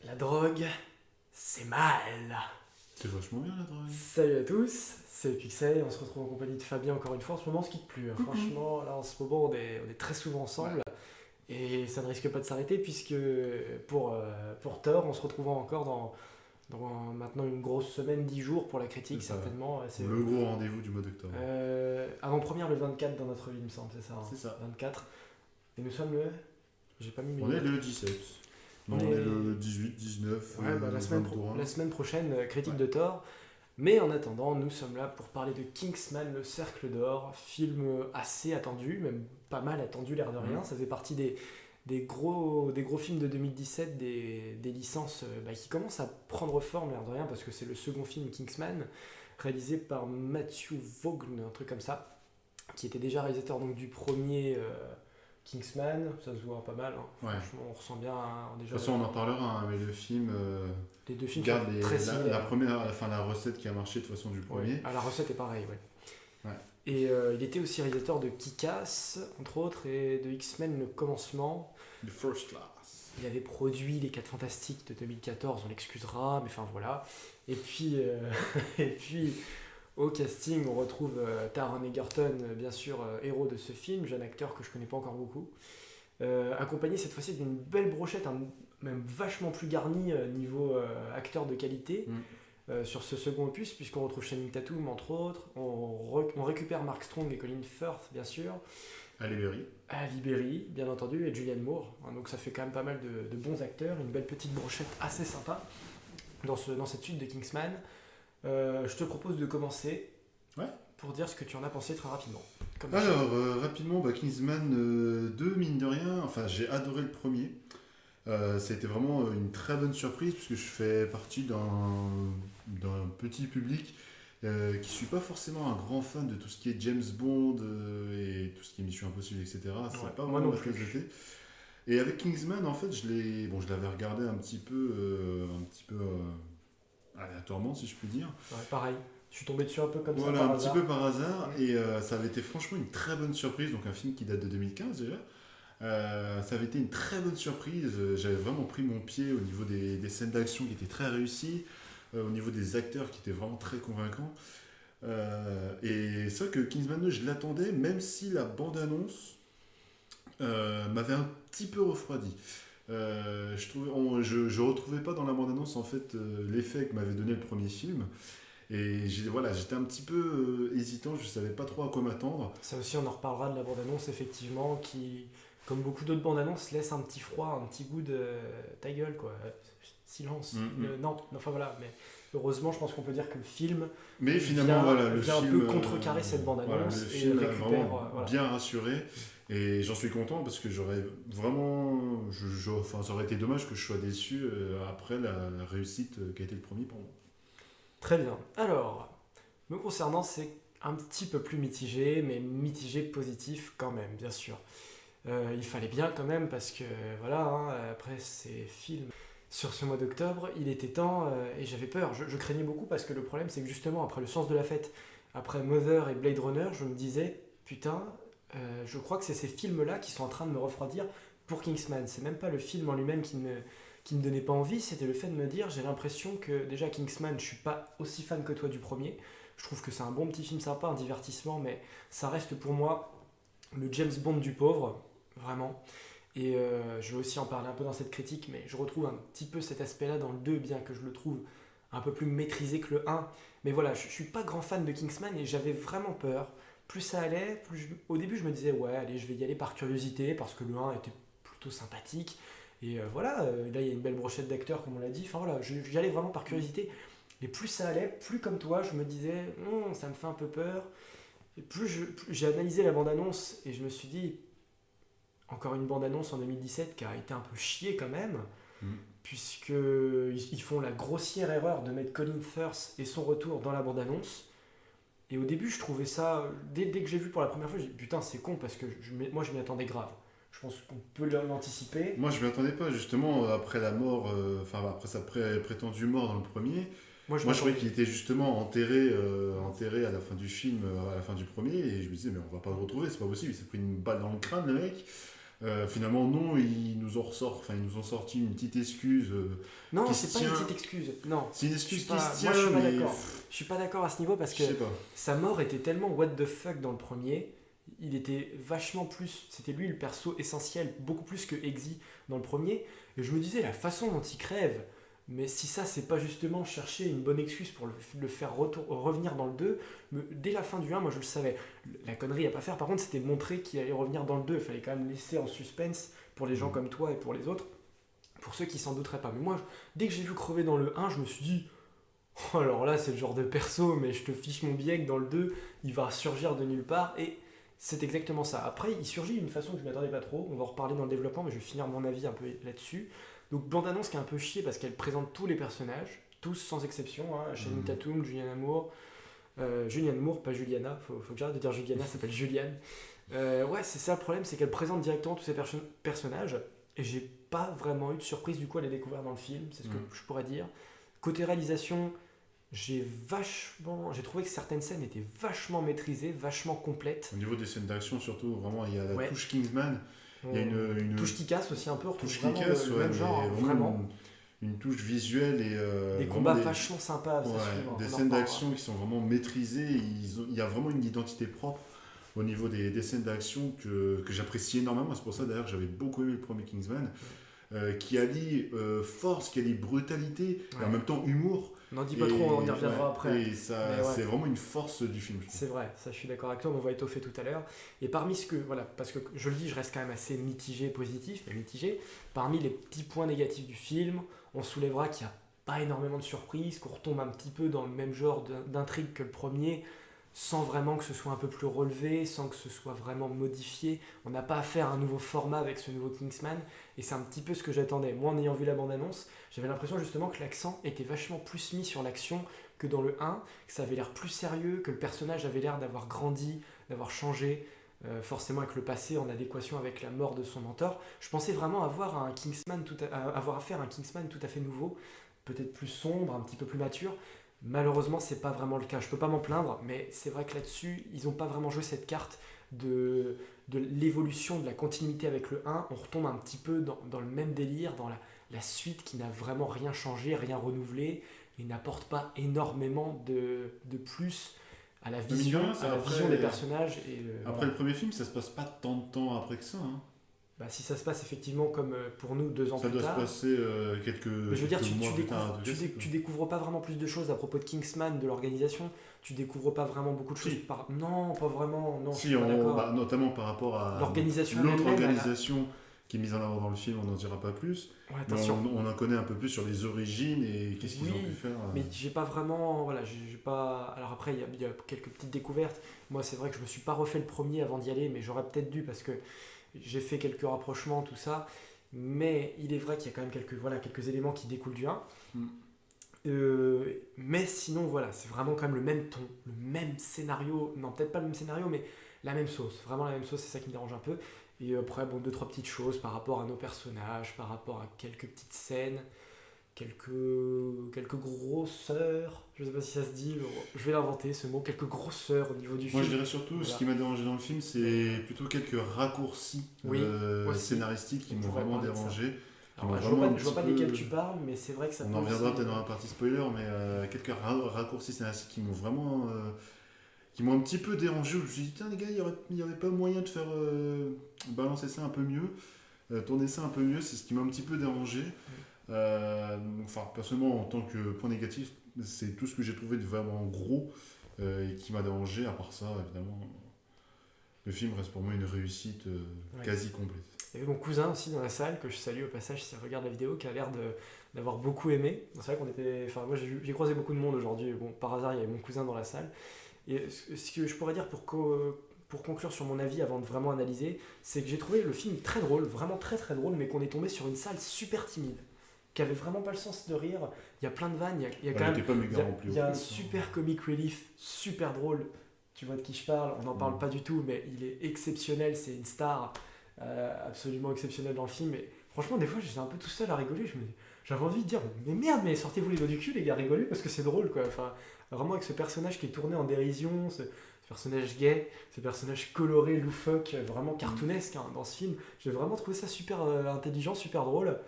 La drogue, c'est mal. C'est vachement bien la drogue. Salut à tous, c'est Pixel, on se retrouve en compagnie de Fabien encore une fois. En ce moment, on se quitte plus, hein. Coucou. Franchement, là en ce moment, on est très souvent ensemble. Et ça ne risque pas de s'arrêter puisque pour Thor, on se retrouvera encore dans maintenant une grosse semaine, 10 jours pour la critique, C'est ça. certainement. C'est Le gros rendez-vous du mois d'octobre. avant-première le 24 dans notre vie, il me semble, c'est ça, hein. C'est ça. 24. Et nous sommes le... J'ai pas mis mes On est notes. le 17. Non, On on est- est le 18, 19, Ouais, bah, la semaine prochaine, critique de Thor. Mais en attendant, nous sommes là pour parler de Kingsman, le Cercle d'Or, film assez attendu, même pas mal attendu, l'air de rien. Ça fait partie des gros films de 2017, des licences qui commencent à prendre forme, l'air de rien, parce que c'est le second film Kingsman, réalisé par Matthew Vaughn, un truc comme ça, qui était déjà réalisateur donc, du premier Kingsman. Ça se voit pas mal, hein. Ouais. Franchement, on ressent bien De déjà. toute façon, on en parlera, hein, mais le film Les deux films garde sont très la similaires. première, enfin la recette qui a marché de toute façon du premier. Ouais. Ah, la recette est pareille, ouais. Ouais. Et il était aussi réalisateur de Kick-Ass, entre autres, et de X-Men Le Commencement. The First Class. Il avait produit Les 4 Fantastiques de 2014, on l'excusera, mais enfin voilà. Et puis, et puis au casting, on retrouve Taron Egerton, bien sûr, héros de ce film, jeune acteur que je connais pas encore beaucoup. Accompagné cette fois-ci d'une belle brochette, même vachement plus garnie niveau acteur de qualité. Sur ce second opus, puisqu'on retrouve Channing Tatum entre autres, on récupère Mark Strong et Colin Firth bien sûr, Halle Berry. Ali Berry bien entendu et Julianne Moore, hein, donc ça fait quand même pas mal de bons acteurs, une belle petite brochette assez sympa dans cette suite de Kingsman. Je te propose de commencer pour dire ce que tu en as pensé très rapidement. Alors, rapidement, Kingsman 2, mine de rien, enfin j'ai adoré le premier. Ça a été vraiment une très bonne surprise puisque je fais partie d'un petit public qui ne suis pas forcément un grand fan de tout ce qui est James Bond et tout ce qui est Mission Impossible, etc. C'est pas moi vraiment non ma plus. tasse de thé. Et avec Kingsman, en fait, je l'avais regardé un petit peu aléatoirement, si je puis dire. Ouais, pareil, je suis tombé dessus un peu comme Voilà, ça un par petit hasard. peu par hasard. Et ça avait été franchement une très bonne surprise. Donc un film qui date de 2015 déjà. Ça avait été une très bonne surprise. J'avais vraiment pris mon pied au niveau des scènes d'action qui étaient très réussies, au niveau des acteurs qui étaient vraiment très convaincants. Et c'est vrai que Kingsman 2, je l'attendais, même si la bande-annonce m'avait un petit peu refroidi. Je retrouvais pas dans la bande-annonce en fait l'effet que m'avait donné le premier film. Et j'étais un petit peu hésitant, je savais pas trop à quoi m'attendre. Ça aussi, on en reparlera de la bande-annonce, effectivement, qui, comme beaucoup d'autres bandes-annonces, laisse un petit froid, un petit goût de ta gueule, quoi. Silence. Non, enfin voilà, mais heureusement, je pense qu'on peut dire que le film Mais finalement, le vient film un peu contrecarrer cette bande-annonce le et film m'a récupère. vraiment bien rassuré. Et j'en suis content parce que j'aurais vraiment. Ça aurait été dommage que je sois déçu après la réussite qui a été le premier pour moi. Très bien. Alors, me concernant, c'est un petit peu plus mitigé, mais mitigé positif quand même, bien sûr. Il fallait bien quand même parce que voilà, hein, après ces films sur ce mois d'octobre, il était temps et j'avais peur. Je craignais beaucoup parce que le problème c'est que justement après le sens de la fête, après Mother et Blade Runner, je me disais putain, je crois que c'est ces films-là qui sont en train de me refroidir pour Kingsman. C'est même pas le film en lui-même qui me donnait pas envie, c'était le fait de me dire j'ai l'impression que déjà Kingsman, je suis pas aussi fan que toi du premier. Je trouve que c'est un bon petit film sympa, un divertissement, mais ça reste pour moi le James Bond du pauvre, vraiment. Et je vais aussi en parler un peu dans cette critique, mais je retrouve un petit peu cet aspect-là dans le 2, bien que je le trouve un peu plus maîtrisé que le 1. Mais voilà, je suis pas grand fan de Kingsman et j'avais vraiment peur. Plus ça allait, au début je me disais ouais, allez, je vais y aller par curiosité, parce que le 1 était plutôt sympathique. Et voilà, là il y a une belle brochette d'acteurs, comme on l'a dit. Enfin voilà, j'y allais vraiment par curiosité. Et plus ça allait, plus comme toi, je me disais, ça me fait un peu peur. Et plus j'ai analysé la bande-annonce et je me suis dit, encore une bande-annonce en 2017 qui a été un peu chiée quand même, puisqu'ils font la grossière erreur de mettre Colin Firth et son retour dans la bande-annonce. Et au début, je trouvais ça, dès que j'ai vu pour la première fois, j'ai dit putain, c'est con parce que moi je m'y attendais grave. Je pense qu'on peut l'anticiper. Moi, je ne m'y attendais pas, justement, après la mort, après sa prétendue mort dans le premier. Moi, je trouvais qu'il était justement enterré à la fin du film, à la fin du premier, et je me disais, mais on va pas le retrouver, c'est pas possible, il s'est pris une balle dans le crâne, le mec. Finalement, non, ils nous ont sorti une petite excuse Non, qui c'est se pas une tient. petite excuse. Non. C'est une Je suis excuse qui pas, se moi, je tient, suis pas mais d'accord. Je suis pas d'accord à ce niveau parce je que sais pas. sa mort était tellement what the fuck dans le premier. Il était vachement plus. C'était lui le perso essentiel, beaucoup plus que Eggsy dans le premier. Et je me disais, la façon dont il crève, mais si ça, c'est pas justement chercher une bonne excuse pour le faire revenir dans le 2, dès la fin du 1, moi je le savais. La connerie à pas faire, par contre, c'était montrer qu'il allait revenir dans le 2. Il fallait quand même laisser en suspense pour les gens comme toi et pour les autres, pour ceux qui s'en douteraient pas. Mais moi, dès que j'ai vu crever dans le 1, je me suis dit. Oh, alors là, c'est le genre de perso, mais je te fiche mon billet que dans le 2, il va surgir de nulle part. Et c'est exactement ça. Après, il surgit d'une façon que je ne m'attendais pas trop. On va en reparler dans le développement, mais je vais finir mon avis un peu là-dessus. Donc, bande-annonce qui est un peu chier parce qu'elle présente tous les personnages, tous sans exception. Hein. Channing Tatum, Julianne Moore, pas Juliana. Faut que j'arrête de dire Juliana, ça s'appelle Julianne. Ouais, c'est ça le problème, c'est qu'elle présente directement tous ces personnages. Et j'ai pas vraiment eu de surprise du coup à les découvrir dans le film, c'est ce que je pourrais dire. Côté réalisation, j'ai trouvé que certaines scènes étaient vachement maîtrisées, vachement complètes. Au niveau des scènes d'action, surtout, vraiment, il y a la Ouais. touche Kingsman. Il y a une touche qui casse aussi un peu, on retrouve touche qui vraiment casse, le ouais, même genre, mais vraiment. une touche visuelle et Des vraiment combats vachement sympas à ouais, suivre. des on en scènes reparlera. d'action qui sont vraiment maîtrisées. Il y a vraiment une identité propre au niveau des scènes d'action que j'apprécie énormément. C'est pour ça d'ailleurs que j'avais beaucoup aimé le premier Kingsman, qui allie force, qui allie brutalité et en même temps humour. N'en dis pas trop, on y reviendra ouais, après. Et ça, Mais ouais. c'est vraiment une force du film. Je trouve. C'est vrai, ça je suis d'accord avec toi, mais on va étoffer tout à l'heure. Et parmi ce que, voilà, parce que je le dis, je reste quand même assez mitigé, positif, mais mitigé. Parmi les petits points négatifs du film, on soulèvera qu'il n'y a pas énormément de surprises, qu'on retombe un petit peu dans le même genre d'intrigue que le premier, sans vraiment que ce soit un peu plus relevé, sans que ce soit vraiment modifié. On n'a pas affaire à un nouveau format avec ce nouveau Kingsman, et c'est un petit peu ce que j'attendais. Moi, en ayant vu la bande-annonce, j'avais l'impression justement que l'accent était vachement plus mis sur l'action que dans le 1, que ça avait l'air plus sérieux, que le personnage avait l'air d'avoir grandi, d'avoir changé, forcément avec le passé, en adéquation avec la mort de son mentor. Je pensais vraiment avoir avoir affaire à un Kingsman tout à fait nouveau, peut-être plus sombre, un petit peu plus mature. Malheureusement, c'est pas vraiment le cas. Je peux pas m'en plaindre, mais c'est vrai que là-dessus, ils ont pas vraiment joué cette carte de l'évolution, de la continuité avec le 1. On retombe un petit peu dans le même délire, dans la suite qui n'a vraiment rien changé, rien renouvelé, et n'apporte pas énormément de plus à la vision, vision des personnages. Après voilà. le premier film, ça se passe pas tant de temps après que ça. Hein. Bah, si ça se passe effectivement comme pour nous 2 ans Ça plus doit tard. se passer quelques Mais je veux dire, mois plus tard. tu découvres pas vraiment plus de choses à propos de Kingsman, de l'organisation. Tu découvres pas vraiment beaucoup de choses. Si. Non, pas vraiment. Non, je Si, suis pas d'accord. notamment par rapport à L'organisation l'autre elle-même, organisation qui est mise en avant dans le film, on n'en dira pas plus. Ouais, Mais attention. on en connaît un peu plus sur les origines et qu'est-ce qu'ils Oui, ont pu faire. Mais j'ai pas vraiment. Voilà, j'ai pas. Alors après, il y a quelques petites découvertes. Moi, c'est vrai que je me suis pas refait le premier avant d'y aller, mais j'aurais peut-être dû parce que j'ai fait quelques rapprochements, tout ça. Mais il est vrai qu'il y a quand même quelques éléments qui découlent du 1. Mais sinon, voilà, c'est vraiment quand même le même ton, le même scénario. Non, peut-être pas le même scénario, mais la même sauce. Vraiment la même sauce, c'est ça qui me dérange un peu. Et après, bon, 2-3 petites choses par rapport à nos personnages, par rapport à quelques petites scènes, quelques grosseurs. Je sais pas si ça se dit, je vais l'inventer ce mot, quelques grosseurs au niveau du Moi, je film. dirais surtout, Voilà. ce qui m'a dérangé dans le film, c'est plutôt quelques raccourcis Oui, aussi. scénaristiques qui On m'ont pourrait vraiment parler de ça. dérangé. Alors, Qui je m'ont vois vraiment pas, je vois pas un petit desquels peu- tu parles, mais c'est vrai que ça On peut en reviendra aussi- peut-être dans la partie spoiler, mais quelques raccourcis scénaristiques qui m'ont vraiment. Qui m'ont un petit peu dérangé. Je me suis dit, putain, les gars, il n'y aurait pas moyen de faire balancer ça un peu mieux, tourner ça un peu mieux, c'est ce qui m'a un petit peu dérangé. Enfin, personnellement, en tant que point négatif, c'est tout ce que j'ai trouvé de vraiment gros et qui m'a dérangé. À part ça, évidemment, le film reste pour moi une réussite Ouais. quasi complète. Il y avait mon cousin aussi dans la salle, que je salue au passage s'il regarde la vidéo, qui a l'air d'avoir beaucoup aimé. C'est vrai qu'on était. Enfin, moi j'ai croisé beaucoup de monde aujourd'hui. Bon, par hasard, il y avait mon cousin dans la salle. Et ce que je pourrais dire pour conclure sur mon avis avant de vraiment analyser, c'est que j'ai trouvé le film très drôle, vraiment très très drôle, mais qu'on est tombé sur une salle super timide, qui avait vraiment pas le sens de rire. Il y a plein de vannes, il y a quand Elle même. n'était pas méga remplie. Il y a un super comic relief, super drôle. Tu vois de qui je parle, on n'en parle pas du tout, mais il est exceptionnel, c'est une star absolument exceptionnelle dans le film. Et franchement, des fois, j'étais un peu tout seul à rigoler. J'avais envie de dire, mais merde, mais sortez-vous les doigts du cul, les gars, rigolez, parce que c'est drôle, quoi. Enfin, vraiment avec ce personnage qui est tourné en dérision, ce personnage gay, ce personnage coloré, loufoque, vraiment cartoonesque hein, dans ce film. J'ai vraiment trouvé ça super intelligent, super drôle.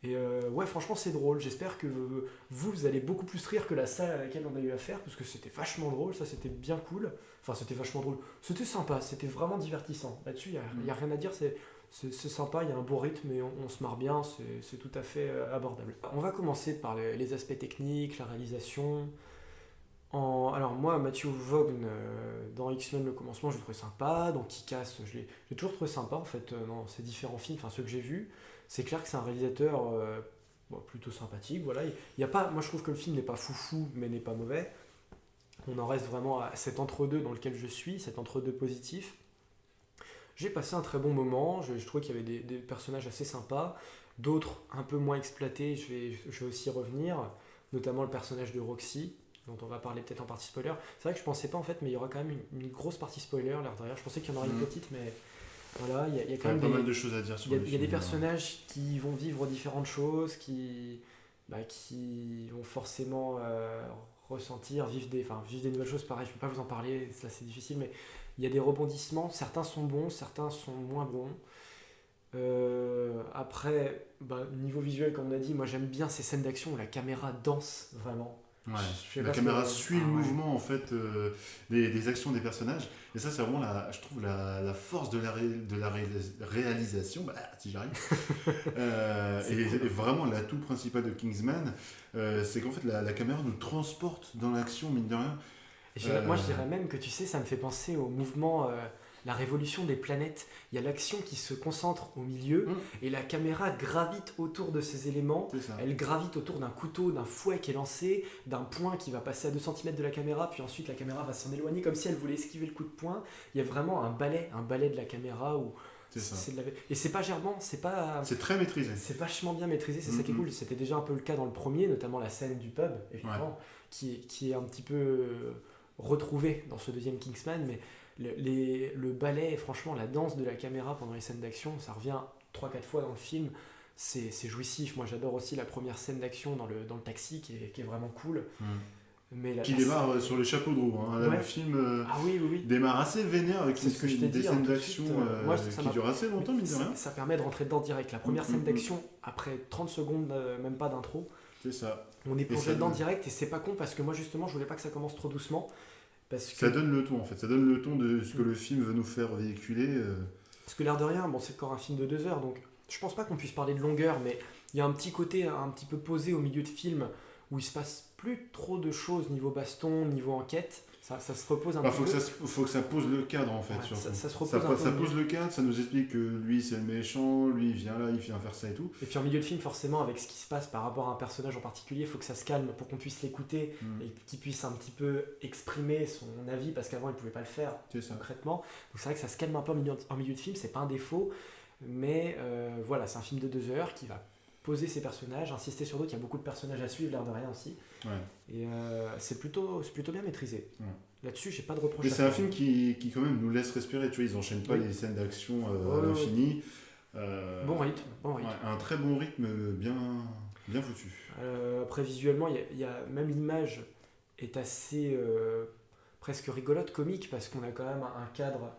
Et ouais, franchement, c'est drôle. J'espère que vous allez beaucoup plus rire que la salle à laquelle on a eu affaire, parce que c'était vachement drôle, ça c'était bien cool. Enfin, c'était vachement drôle. C'était sympa, c'était vraiment divertissant. Là-dessus, il n'y a rien à dire, c'est sympa, il y a un bon rythme et on se marre bien, c'est tout à fait abordable. On va commencer par les aspects techniques, la réalisation. Alors moi, Matthew Vaughn, dans X-Men le commencement, je le trouvais sympa. Dans Kick-Ass, j'ai toujours trouvé sympa en fait, dans ces différents films, enfin ceux que j'ai vus. C'est clair que c'est un réalisateur bon, plutôt sympathique. Voilà. Il y a pas, moi je trouve que le film n'est pas foufou, mais n'est pas mauvais. On en reste vraiment à cet entre-deux dans lequel je suis, cet entre-deux positif. J'ai passé un très bon moment, je trouvais qu'il y avait des personnages assez sympas, d'autres un peu moins exploités, je vais aussi y revenir, notamment le personnage de Roxy, dont on va parler peut-être en partie spoiler. C'est vrai que je pensais pas en fait, mais il y aura quand même une grosse partie spoiler, l'air derrière. Je pensais qu'il y en aurait une petite, mais voilà, il y a quand même pas mal de choses à dire sur le film. Il y a des personnages qui vont vivre différentes choses, qui vont forcément ressentir, vivre des nouvelles choses. Pareil, je ne peux pas vous en parler, ça c'est difficile, mais il y a des rebondissements. Certains sont bons, certains sont moins bons. Après, niveau visuel, comme on a dit, moi j'aime bien ces scènes d'action où la caméra danse vraiment. Ouais. La caméra suit le mouvement en fait des actions des personnages et ça c'est vraiment je trouve la force de la réalisation si j'arrive et vraiment l'atout principal de Kingsman c'est qu'en fait la caméra nous transporte dans l'action mine de rien. Moi je dirais même que tu sais ça me fait penser au mouvement la révolution des planètes. Il y a l'action qui se concentre au milieu et la caméra gravite autour de ces éléments. Elle gravite autour d'un couteau, d'un fouet qui est lancé, d'un point qui va passer à 2 cm de la caméra, puis ensuite la caméra va s'en éloigner comme si elle voulait esquiver le coup de poing. Il y a vraiment un ballet de la caméra où et c'est pas gerbant, c'est très maîtrisé. C'est vachement bien maîtrisé, c'est ça qui est cool. C'était déjà un peu le cas dans le premier, notamment la scène du pub, évidemment, qui est un petit peu retrouvée dans ce deuxième Kingsman, mais le ballet, franchement, la danse de la caméra pendant les scènes d'action, ça revient 3-4 fois dans le film. C'est jouissif. Moi, j'adore aussi la première scène d'action dans le taxi qui est vraiment cool. Qui démarre sur le chapeau de roue. Hein. Là, le film démarre assez vénère avec des scènes d'action qui durent assez longtemps, mine de rien. Ça permet de rentrer dedans direct. La première scène d'action, après 30 secondes, même pas d'intro, c'est ça. On est plongé dedans direct et c'est pas con parce que moi, justement, je voulais pas que ça commence trop doucement. Ça donne le ton en fait, ça donne le ton de ce que le film veut nous faire véhiculer. Parce que l'air de rien, c'est encore un film de 2 heures, donc je pense pas qu'on puisse parler de longueur, mais il y a un petit côté un petit peu posé au milieu de film où il se passe plus trop de choses niveau baston, niveau enquête. Ça se repose un peu. Faut que ça pose le cadre en fait. Ça se repose un peu. Ça pose le cadre, ça nous explique que lui c'est le méchant, lui il vient là, il vient faire ça et tout. Et puis en milieu de film, forcément, avec ce qui se passe par rapport à un personnage en particulier, il faut que ça se calme pour qu'on puisse l'écouter et qu'il puisse un petit peu exprimer son avis parce qu'avant il pouvait pas le faire concrètement. Donc c'est vrai que ça se calme un peu en milieu de film, c'est pas un défaut, mais voilà, c'est un film de 2 heures qui va poser ses personnages, insister sur d'autres. Il y a beaucoup de personnages à suivre, l'air de rien aussi. Et c'est plutôt bien maîtrisé. Là-dessus, j'ai pas de reproche. Mais c'est un film qui quand même nous laisse respirer. Tu vois, ils enchaînent pas les scènes d'action à l'infini. Bon rythme. Un très bon rythme, bien foutu. Après, visuellement, il y a même l'image est assez presque rigolote, comique, parce qu'on a quand même un cadre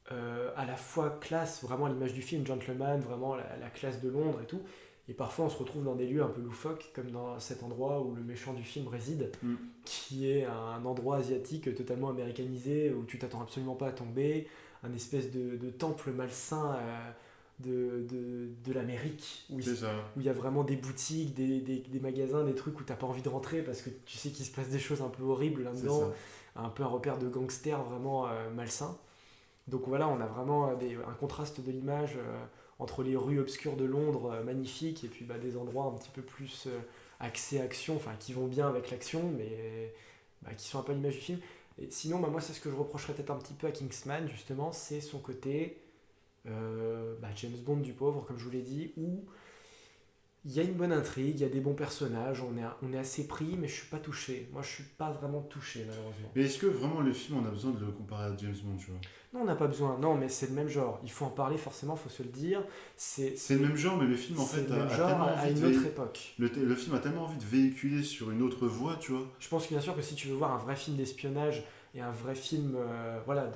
à la fois classe, vraiment l'image du film, gentleman, vraiment la classe de Londres et tout. Et parfois on se retrouve dans des lieux un peu loufoques, comme dans cet endroit où le méchant du film réside, qui est un endroit asiatique totalement américanisé, où tu t'attends absolument pas à tomber, un espèce de temple malsain de l'Amérique, où il y a vraiment des boutiques, des magasins, des trucs où t'as pas envie de rentrer, parce que tu sais qu'il se passe des choses un peu horribles là-dedans, un peu un repère de gangsters vraiment malsain. Donc voilà, on a vraiment un contraste de l'image entre les rues obscures de Londres magnifiques et puis des endroits un petit peu plus axés action, enfin qui vont bien avec l'action, mais qui sont un peu à l'image du film. Et sinon, moi c'est ce que je reprocherais peut-être un petit peu à Kingsman, justement, c'est son côté James Bond du pauvre, comme je vous l'ai dit, où il y a une bonne intrigue, il y a des bons personnages, on est assez pris, mais je suis pas touché. Moi, je suis pas vraiment touché, malheureusement. Mais est-ce que vraiment le film, on a besoin de le comparer à James Bond, tu vois ? Non, on n'a pas besoin. Non, mais c'est le même genre. Il faut en parler, forcément, il faut se le dire. C'est le même genre, mais le film, en fait, a tellement envie à une autre époque. Le film a tellement envie de véhiculer sur une autre voie, tu vois. Je pense bien sûr que si tu veux voir un vrai film d'espionnage et un vrai film voilà,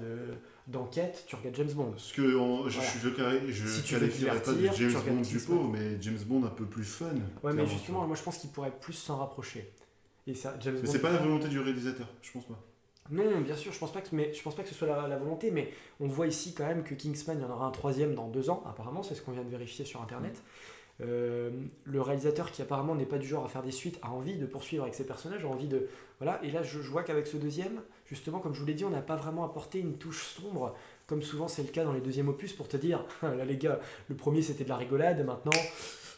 d'enquête, tu regardes James Bond. Parce que Voilà. je Si tu veux te qualifierais pas de divertir, tu James regardes Bond du Kingsman. pauvre, mais James Bond un peu plus fun. Ouais, mais clairement, tu justement, vois. moi je pense qu'il pourrait plus s'en rapprocher. Et ça, James Mais Bond. c'est pas la volonté du réalisateur, je pense pas. Non, bien sûr, je pense pas que ce soit la volonté, mais on voit ici quand même que Kingsman, il y en aura un troisième dans 2 ans, apparemment, c'est ce qu'on vient de vérifier sur internet. Le réalisateur qui apparemment n'est pas du genre à faire des suites a envie de poursuivre avec ses personnages, a envie de... Voilà, et là je vois qu'avec ce deuxième, justement, comme je vous l'ai dit, on n'a pas vraiment apporté une touche sombre, comme souvent c'est le cas dans les deuxièmes opus, pour te dire, là les gars, le premier c'était de la rigolade, maintenant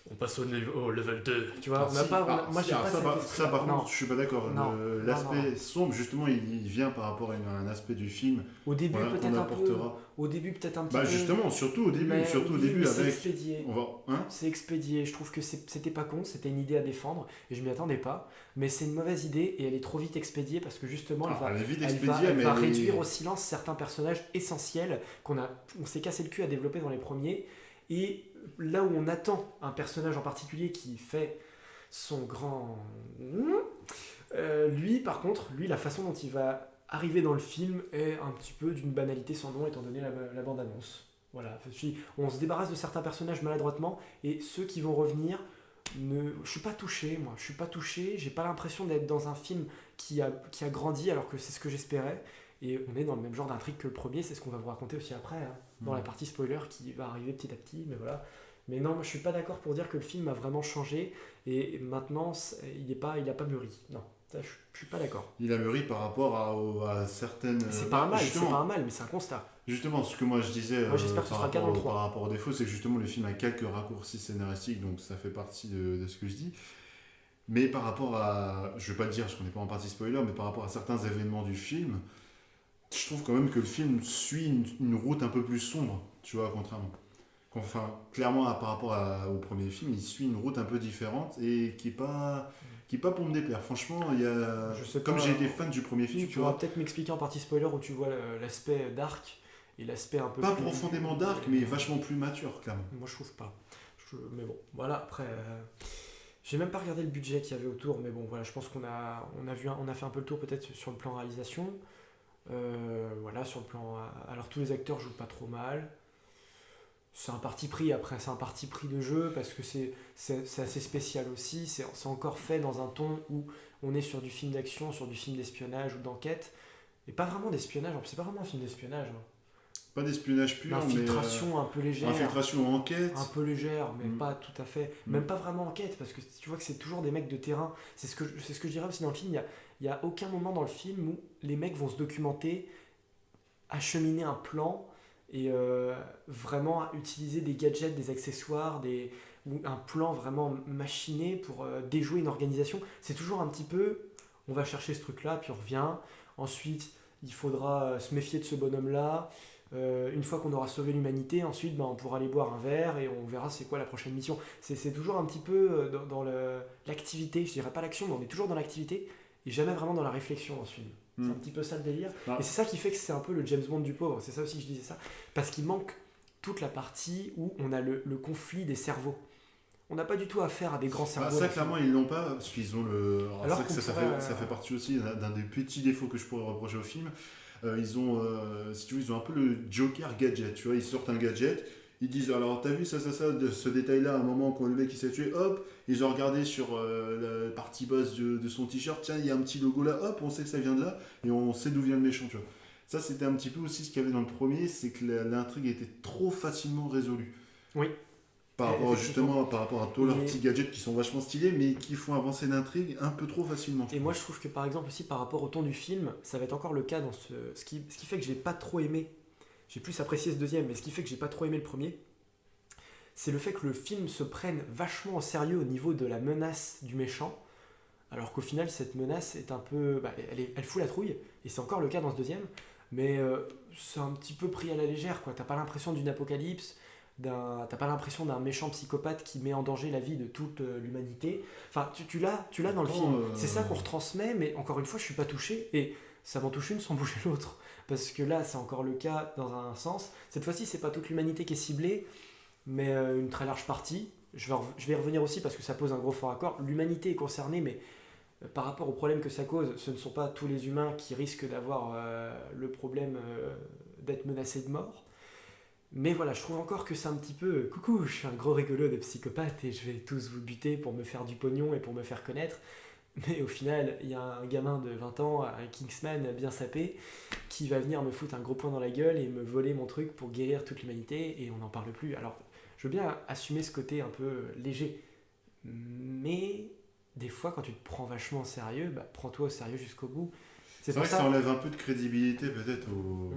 on passe au level 2. Tu vois, on n'a pas... moi j'ai pas ça, cet ça, esprit. par Non. contre, je suis pas d'accord. Non, L'aspect non. sombre, justement, il vient par rapport à un aspect du film Au début qu'on peut-être un peu... apportera. Au début peut-être un petit Bah peu... justement, surtout au début, Mais oui, mais c'est avec... expédié. On va... Hein. C'est expédié. Je trouve que c'était pas con, c'était une idée à défendre et je m'y attendais pas. Mais c'est une mauvaise idée et elle est trop vite expédiée parce que justement Elle est vite elle expédiée, elle mais va elle est- réduire au silence certains personnages essentiels on s'est cassé le cul à développer dans les premiers. Et là où on attend un personnage en particulier qui fait son grand... lui par contre, la façon dont il va arriver dans le film est un petit peu d'une banalité sans nom étant donné la bande-annonce. Voilà, on se débarrasse de certains personnages maladroitement et ceux qui vont revenir, je suis pas touché, moi. Je suis pas touché, j'ai pas l'impression d'être dans un film qui a grandi alors que c'est ce que j'espérais. Et on est dans le même genre d'intrigue que le premier, c'est ce qu'on va vous raconter aussi après, hein, dans la partie spoiler qui va arriver petit à petit, mais voilà. Mais non, moi je suis pas d'accord pour dire que le film a vraiment changé et maintenant il a pas mûri. Non, ça, je suis pas d'accord. Il a mûri par rapport à certaines... C'est pas un mal, c'est justement, pas un mal, mais c'est un constat. Justement, ce que moi je disais Moi, j'espère que ce par sera le cas dans le 3. par rapport aux défauts, c'est que justement le film a quelques raccourcis scénaristiques, donc ça fait partie de ce que je dis. Mais par rapport à, je vais pas le dire parce qu'on n'est pas en partie spoiler, mais par rapport à certains événements du film, je trouve quand même que le film suit une route un peu plus sombre, tu vois, contrairement. Enfin, clairement, par rapport au premier film, il suit une route un peu différente et qui est pas pour me déplaire. Franchement, Je sais comme pas, j'ai été fan du premier film, Tu tu pourras vois, peut-être m'expliquer en partie spoiler où tu vois l'aspect dark et l'aspect un peu pas plus... profondément dark, mais vachement plus mature, clairement. Moi je trouve pas. Mais bon, voilà, après... J'ai même pas regardé le budget qu'il y avait autour, mais bon, voilà, je pense on a fait un peu le tour peut-être sur le plan réalisation. Voilà, sur le plan... Alors tous les acteurs jouent pas trop mal. C'est un parti pris, après c'est un parti pris de jeu, parce que c'est assez spécial aussi. C'est encore fait dans un ton où on est sur du film d'action, sur du film d'espionnage ou d'enquête. Et pas vraiment d'espionnage, c'est pas vraiment un film d'espionnage. Hein. Pas d'espionnage pur, mais D'infiltration un peu légère. infiltration enquête. Un peu légère, mais Mm. pas tout à fait. Mm. Même pas vraiment enquête, parce que tu vois que c'est toujours des mecs de terrain. C'est ce que je dirais aussi dans le film. Il y a aucun moment dans le film où les mecs vont se documenter, acheminer un plan et vraiment utiliser des gadgets, des accessoires, ou un plan vraiment machiné pour déjouer une organisation. C'est toujours un petit peu, on va chercher ce truc-là, puis on revient. Ensuite, il faudra se méfier de ce bonhomme-là. Une fois qu'on aura sauvé l'humanité, ensuite on pourra aller boire un verre et on verra c'est quoi la prochaine mission. C'est toujours un petit peu dans l'activité, je dirais pas l'action, mais on est toujours dans l'activité et jamais vraiment dans la réflexion dans ce film. C'est un petit peu ça le délire. Ah. Et c'est ça qui fait que c'est un peu le James Bond du pauvre, c'est ça aussi que je disais ça. Parce qu'il manque toute la partie où on a le conflit des cerveaux. On n'a pas du tout affaire à des grands cerveaux. Ça, clairement, ils l'ont pas, parce qu'ils ont le. Alors c'est vrai que qu'on ça pourrait, ça fait partie aussi d'un des petits défauts que je pourrais reprocher au film. Ils ont, si tu veux, ils ont un peu le Joker gadget, tu vois, ils sortent un gadget, ils disent alors t'as vu ça, de ce détail-là, à un moment quand le mec il s'est tué, hop, ils ont regardé sur la partie basse de son t-shirt, tiens, il y a un petit logo là, hop, on sait que ça vient de là, et on sait d'où vient le méchant, tu vois. Ça, c'était un petit peu aussi ce qu'il y avait dans le premier, c'est que l'intrigue était trop facilement résolue. Oui. Par rapport à tous leurs Et- petits gadgets qui sont vachement stylés, mais qui font avancer l'intrigue un peu trop facilement. Et moi je trouve que par exemple aussi par rapport au ton du film, ça va être encore le cas dans ce qui fait que j'ai pas trop aimé, j'ai plus apprécié ce deuxième, mais ce qui fait que j'ai pas trop aimé le premier, c'est le fait que le film se prenne vachement au sérieux au niveau de la menace du méchant, alors qu'au final cette menace est un peu... elle fout la trouille, et c'est encore le cas dans ce deuxième, mais c'est un petit peu pris à la légère, quoi. T'as pas l'impression d'une apocalypse, t'as pas l'impression d'un méchant psychopathe qui met en danger la vie de toute l'humanité. Enfin, tu l'as dans le film. C'est ça qu'on retransmet, mais encore une fois, je suis pas touché, et ça m'en touche une sans bouger l'autre. Parce que là, c'est encore le cas dans un sens. Cette fois-ci, c'est pas toute l'humanité qui est ciblée, mais une très large partie. Je vais y revenir aussi parce que ça pose un gros fort accord. L'humanité est concernée, mais par rapport au problème que ça cause, ce ne sont pas tous les humains qui risquent d'avoir le problème d'être menacés de mort. Mais voilà, je trouve encore que c'est un petit peu coucou, je suis un gros rigolo de psychopathe et je vais tous vous buter pour me faire du pognon et pour me faire connaître. Mais au final, il y a un gamin de 20 ans, un Kingsman bien sapé, qui va venir me foutre un gros poing dans la gueule et me voler mon truc pour guérir toute l'humanité et on n'en parle plus. Alors, je veux bien assumer ce côté un peu léger, mais des fois, quand tu te prends vachement au sérieux, bah, prends-toi au sérieux jusqu'au bout. C'est vrai que ça enlève un peu de crédibilité peut-être au...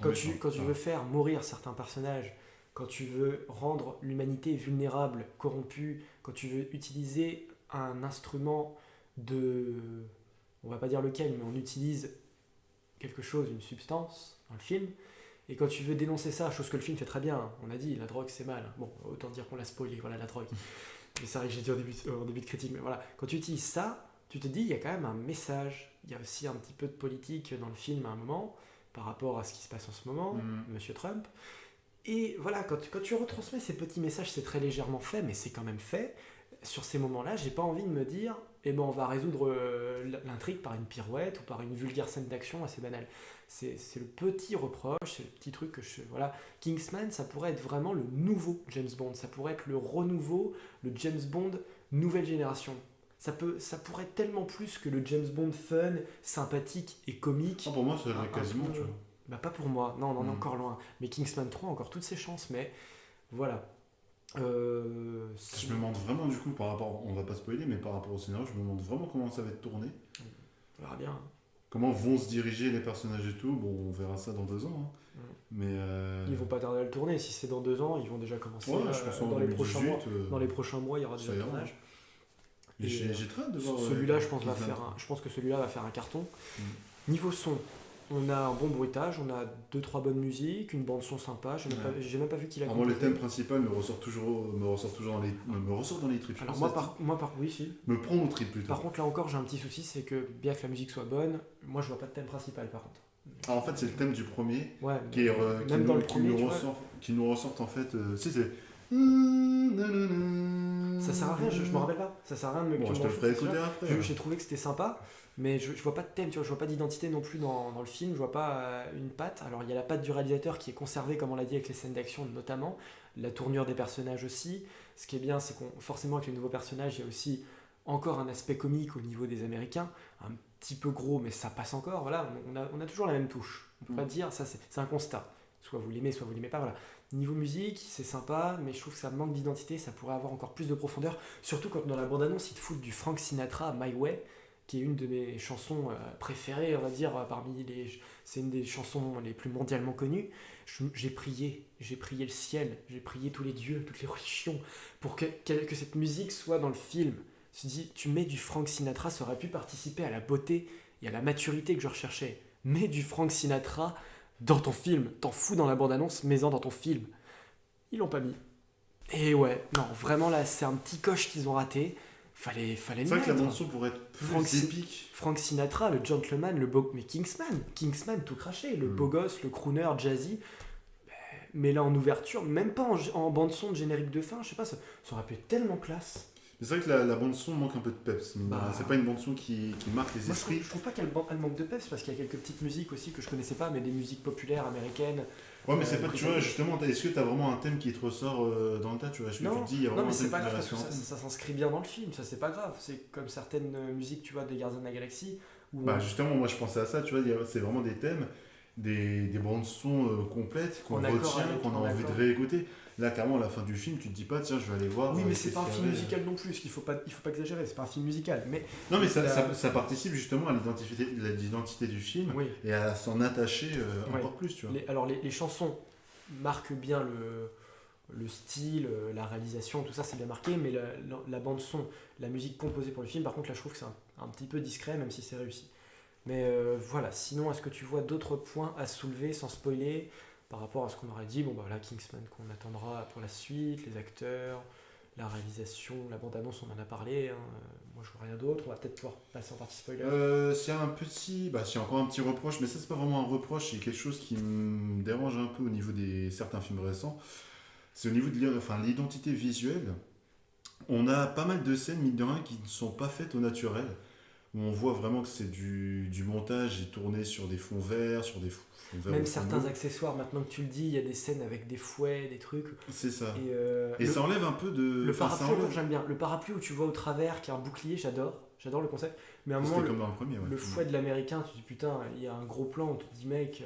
Quand tu veux faire mourir certains personnages, quand tu veux rendre l'humanité vulnérable, corrompue, quand tu veux utiliser un instrument de... On va pas dire lequel, mais on utilise quelque chose, une substance dans le film, et quand tu veux dénoncer ça, chose que le film fait très bien, hein, on a dit, la drogue c'est mal. Bon, autant dire qu'on l'a spoilé, voilà la drogue. Mais c'est vrai que j'ai dit au début de critique, mais voilà. Quand tu utilises ça, tu te dis, il y a quand même un message. Il y a aussi un petit peu de politique dans le film à un moment, par rapport à ce qui se passe en ce moment, Monsieur Trump. Et voilà, quand tu retransmets ces petits messages, c'est très légèrement fait, mais c'est quand même fait. Sur ces moments-là, j'ai pas envie de me dire, eh ben on va résoudre l'intrigue par une pirouette ou par une vulgaire scène d'action assez banale. C'est le petit reproche, c'est le petit truc que je... Voilà, Kingsman, ça pourrait être vraiment le nouveau James Bond, ça pourrait être le renouveau, le James Bond nouvelle génération. Ça pourrait être tellement plus que le James Bond fun, sympathique et comique. Pour moi, ça l'est quasiment, tu vois. Bah pas pour moi, non, on en est encore loin. Mais Kingsman 3 a encore toutes ses chances, mais voilà. Je me demande vraiment du coup par rapport, on va pas spoiler, mais par rapport au scénario, je me demande vraiment comment ça va être tourné. On verra bien. Comment vont se diriger les personnages et tout. Bon, on verra ça dans 2 ans. Hein. Mais ils vont pas tarder à le tourner. Si c'est dans 2 ans, ils vont déjà commencer. Ouais, je pense dans, les 2018, prochains mois, dans les prochains mois, il y aura déjà le tournage. Et j'ai très hâte de voir. Celui-là, je pense que celui-là va faire un carton. Niveau son, on a un bon bruitage, on a 2-3 bonnes musiques, une bande son sympa. J'ai même pas vu qu'il a composé. Moi, le thème principal me ressort toujours dans les tripes. Alors oui, si. Me prend aux tripes plutôt. Par contre, là encore, j'ai un petit souci, c'est que bien que la musique soit bonne, moi, je vois pas de thème principal, par contre. Alors, en fait, c'est le thème du premier, ouais, qui nous ressorte en fait. C'est ça sert à rien, je me rappelle pas. Ça sert à rien de me. Bon, je te le ferai écouter après. J'ai trouvé que c'était sympa, mais je vois pas de thème, tu vois, je vois pas d'identité non plus dans le film, je vois pas une patte. Alors il y a la patte du réalisateur qui est conservée, comme on l'a dit, avec les scènes d'action notamment, la tournure des personnages aussi. Ce qui est bien, c'est qu'on forcément avec les nouveaux personnages, il y a aussi encore un aspect comique au niveau des Américains, un petit peu gros, mais ça passe encore. Voilà, on a toujours la même touche. On peut pas dire ça, c'est un constat. Soit vous l'aimez, soit vous l'aimez pas. Voilà. Niveau musique, c'est sympa, mais je trouve que ça manque d'identité, ça pourrait avoir encore plus de profondeur. Surtout quand dans la bande-annonce, ils te foutent du Frank Sinatra, My Way, qui est une de mes chansons préférées, on va dire, c'est une des chansons les plus mondialement connues. J'ai prié le ciel, j'ai prié tous les dieux, toutes les religions, pour que cette musique soit dans le film. Je me dis, tu mets du Frank Sinatra, ça aurait pu participer à la beauté et à la maturité que je recherchais. Mets du Frank Sinatra dans ton film, t'en fous dans la bande-annonce, mets-en dans ton film. Ils l'ont pas mis. Et ouais, non, vraiment là, c'est un petit coche qu'ils ont raté. Fallait le mettre. C'est vrai que la bande-son pourrait être plus épique. Frank Sinatra, le gentleman, mais Kingsman tout craché, le beau gosse, le crooner, jazzy. Mais là en ouverture, même pas en bande-son de générique de fin, je sais pas, ça aurait pu être tellement classe. C'est vrai que la bande-son manque un peu de peps. C'est pas une bande-son qui marque les esprits. Je trouve pas qu'elle manque de peps parce qu'il y a quelques petites musiques aussi que je connaissais pas, mais des musiques populaires américaines. Ouais, mais c'est pas, tu vois, justement, est-ce que t'as vraiment un thème qui te ressort dans le tas, tu vois? Est-ce que tu te dis, il y a vraiment non, mais un thème c'est pas grave parce que ça ça s'inscrit bien dans le film, ça c'est pas grave. C'est comme certaines musiques, tu vois, des Gardiens de la Galaxie. Justement, moi je pensais à ça, tu vois, c'est vraiment des thèmes, des bandes son complètes qu'on retient, qu'on a envie de réécouter. Là, carrément, à la fin du film, tu te dis pas, tiens, je vais aller voir. Oui, mais c'est pas un film musical non plus, il faut pas exagérer, c'est pas un film musical. Non, mais ça participe justement à l'identité du film et à s'en attacher encore plus, tu vois. Les chansons marquent bien le style, la réalisation, tout ça, c'est bien marqué, mais la bande-son, la musique composée pour le film, par contre, là, je trouve que c'est un petit peu discret, même si c'est réussi. Mais voilà, sinon, est-ce que tu vois d'autres points à soulever sans spoiler par rapport à ce qu'on aurait dit? Bon, bah là, Kingsman qu'on attendra pour la suite, les acteurs, la réalisation, la bande-annonce, on en a parlé. Moi, je vois rien d'autre. On va peut-être pouvoir passer en partie spoiler. C'est encore un petit reproche, mais ça, c'est pas vraiment un reproche. C'est quelque chose qui me dérange un peu au niveau des certains films récents. C'est au niveau de l'identité visuelle. On a pas mal de scènes, mine de rien, qui ne sont pas faites au naturel. où on voit vraiment que c'est du montage et tourné sur des fonds verts, sur des fonds verts Même ou fonds certains bleus. accessoires, maintenant que tu le dis, il y a des scènes avec des fouets, des trucs. C'est ça. Et Et ça enlève un peu de... le Enfin, ça parapluie, encore, enlève... j'aime bien. Le parapluie où tu vois au travers, qui est un bouclier, j'adore le concept. Mais à un moment, C'était comme dans le premier, ouais. le fouet de l'américain, tu te dis putain, il y a un gros plan où tu te dis mec,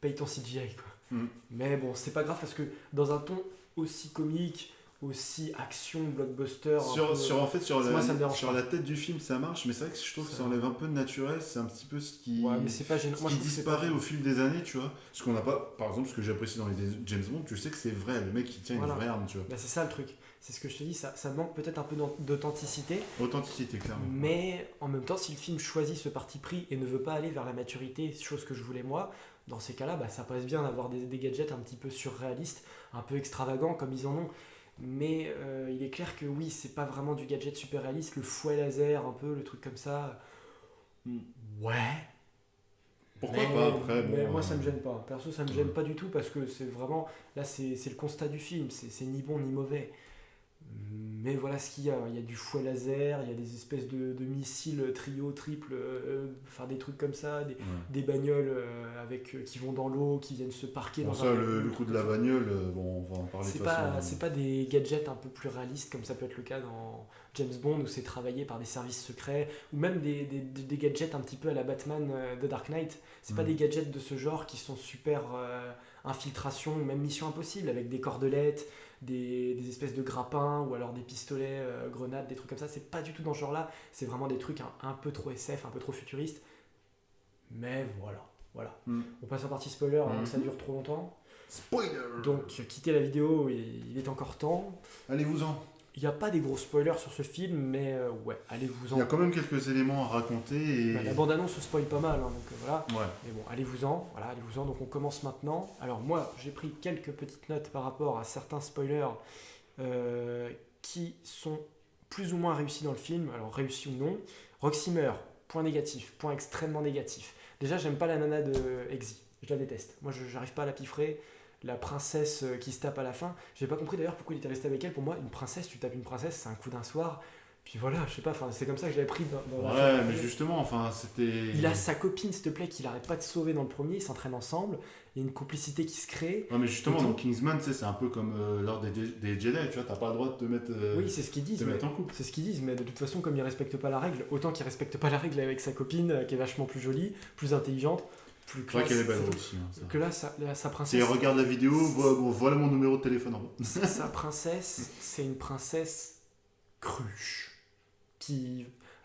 paye ton CGI quoi. Mm. Mais bon, c'est pas grave parce que dans un ton aussi comique, aussi action, blockbuster. En fait, moi, ça me dérange sur pas. la tête du film, ça marche, mais c'est vrai que je trouve que ça enlève un peu de naturel. C'est un petit peu ce qui, Ouais, mais c'est pas gênant. ce Moi, qui je trouve que c'est disparaît pas au fil des années, tu vois. Ce qu'on n'a pas, par exemple, ce que j'apprécie dans les James Bond, tu sais que c'est vrai, le mec il tient Voilà. une vraie arme, tu vois. Bah, c'est ça le truc. C'est ce que je te dis, ça manque peut-être un peu d'authenticité, Authenticité, clairement. mais en même temps, si le film choisit ce parti pris et ne veut pas aller vers la maturité, chose que je voulais moi, dans ces cas-là, bah, ça passe bien d'avoir des gadgets un petit peu surréalistes, un peu extravagants comme ils en ont. Mais il est clair que oui, c'est pas vraiment du gadget super réaliste, le fouet laser, un peu, le truc comme ça. Ouais. Pourquoi Mais, pas après mais bon, moi ça me gêne pas. Perso ça me ouais. gêne pas du tout parce que c'est vraiment là c'est le constat du film, c'est ni bon ni mauvais. Mais voilà ce qu'il y a. Il y a du fouet laser, il y a des espèces de missiles trio, triple, enfin des trucs comme ça, Ouais. des bagnoles qui vont dans l'eau, qui viennent se parquer Bon, dans ça, un. le coup de la bagnole, bon, on va en parler de C'est toute façon. c'est pas des gadgets un peu plus réalistes comme ça peut être le cas dans James Bond où c'est travaillé par des services secrets ou même des gadgets un petit peu à la Batman de Dark Knight. C'est pas des gadgets de ce genre qui sont super infiltration, même mission impossible avec des cordelettes, des espèces de grappins ou alors des pistolets, grenades, des trucs comme ça. C'est pas du tout dans ce genre-là. C'est vraiment des trucs un peu trop SF, un peu trop futuristes. Mais voilà. Mm. On passe en partie spoiler avant que ça dure trop longtemps. Spoiler. Donc quittez la vidéo, il est encore temps. Allez-vous-en. Il n'y a pas des gros spoilers sur ce film, mais ouais, allez-vous-en. Il y a quand même quelques éléments à raconter et... Bah, la bande-annonce se spoil pas mal, hein, donc voilà. Ouais. Mais bon, allez-vous-en, voilà, allez-vous-en. Donc on commence maintenant. Alors moi, j'ai pris quelques petites notes par rapport à certains spoilers qui sont plus ou moins réussis dans le film. Alors réussis ou non. Roxy meurt, point négatif, point extrêmement négatif. Déjà, j'aime pas la nana de Exy, je la déteste. Moi, j'arrive pas à la piffrer. La princesse qui se tape à la fin. J'ai pas compris d'ailleurs pourquoi il était resté avec elle. Pour moi, une princesse, tu tapes une princesse, c'est un coup d'un soir. Puis voilà, je sais pas, c'est comme ça que je l'avais pris dans Ouais, mais justement, enfin, c'était... Il a sa copine, s'il te plaît, qu'il arrête pas de sauver dans le premier, ils s'entraînent ensemble, il y a une complicité qui se crée. Ouais, mais justement, Et tout. dans Kingsman, tu sais, c'est un peu comme lors des Jedi, tu vois, t'as pas le droit de te mettre, Oui, c'est ce qu'ils disent. te mettre en couple. C'est ce qu'ils disent, mais de toute façon, comme il respecte pas la règle, autant qu'il respecte pas la règle avec sa copine, qui est vachement plus jolie, plus intelligente, plus C'est vrai classe. qu'elle est belle c'est tout. aussi. Hein, ça. Que là, sa Si princesse. elle regarde la vidéo, voilà mon numéro de téléphone en bas. Sa princesse, c'est une princesse cruche.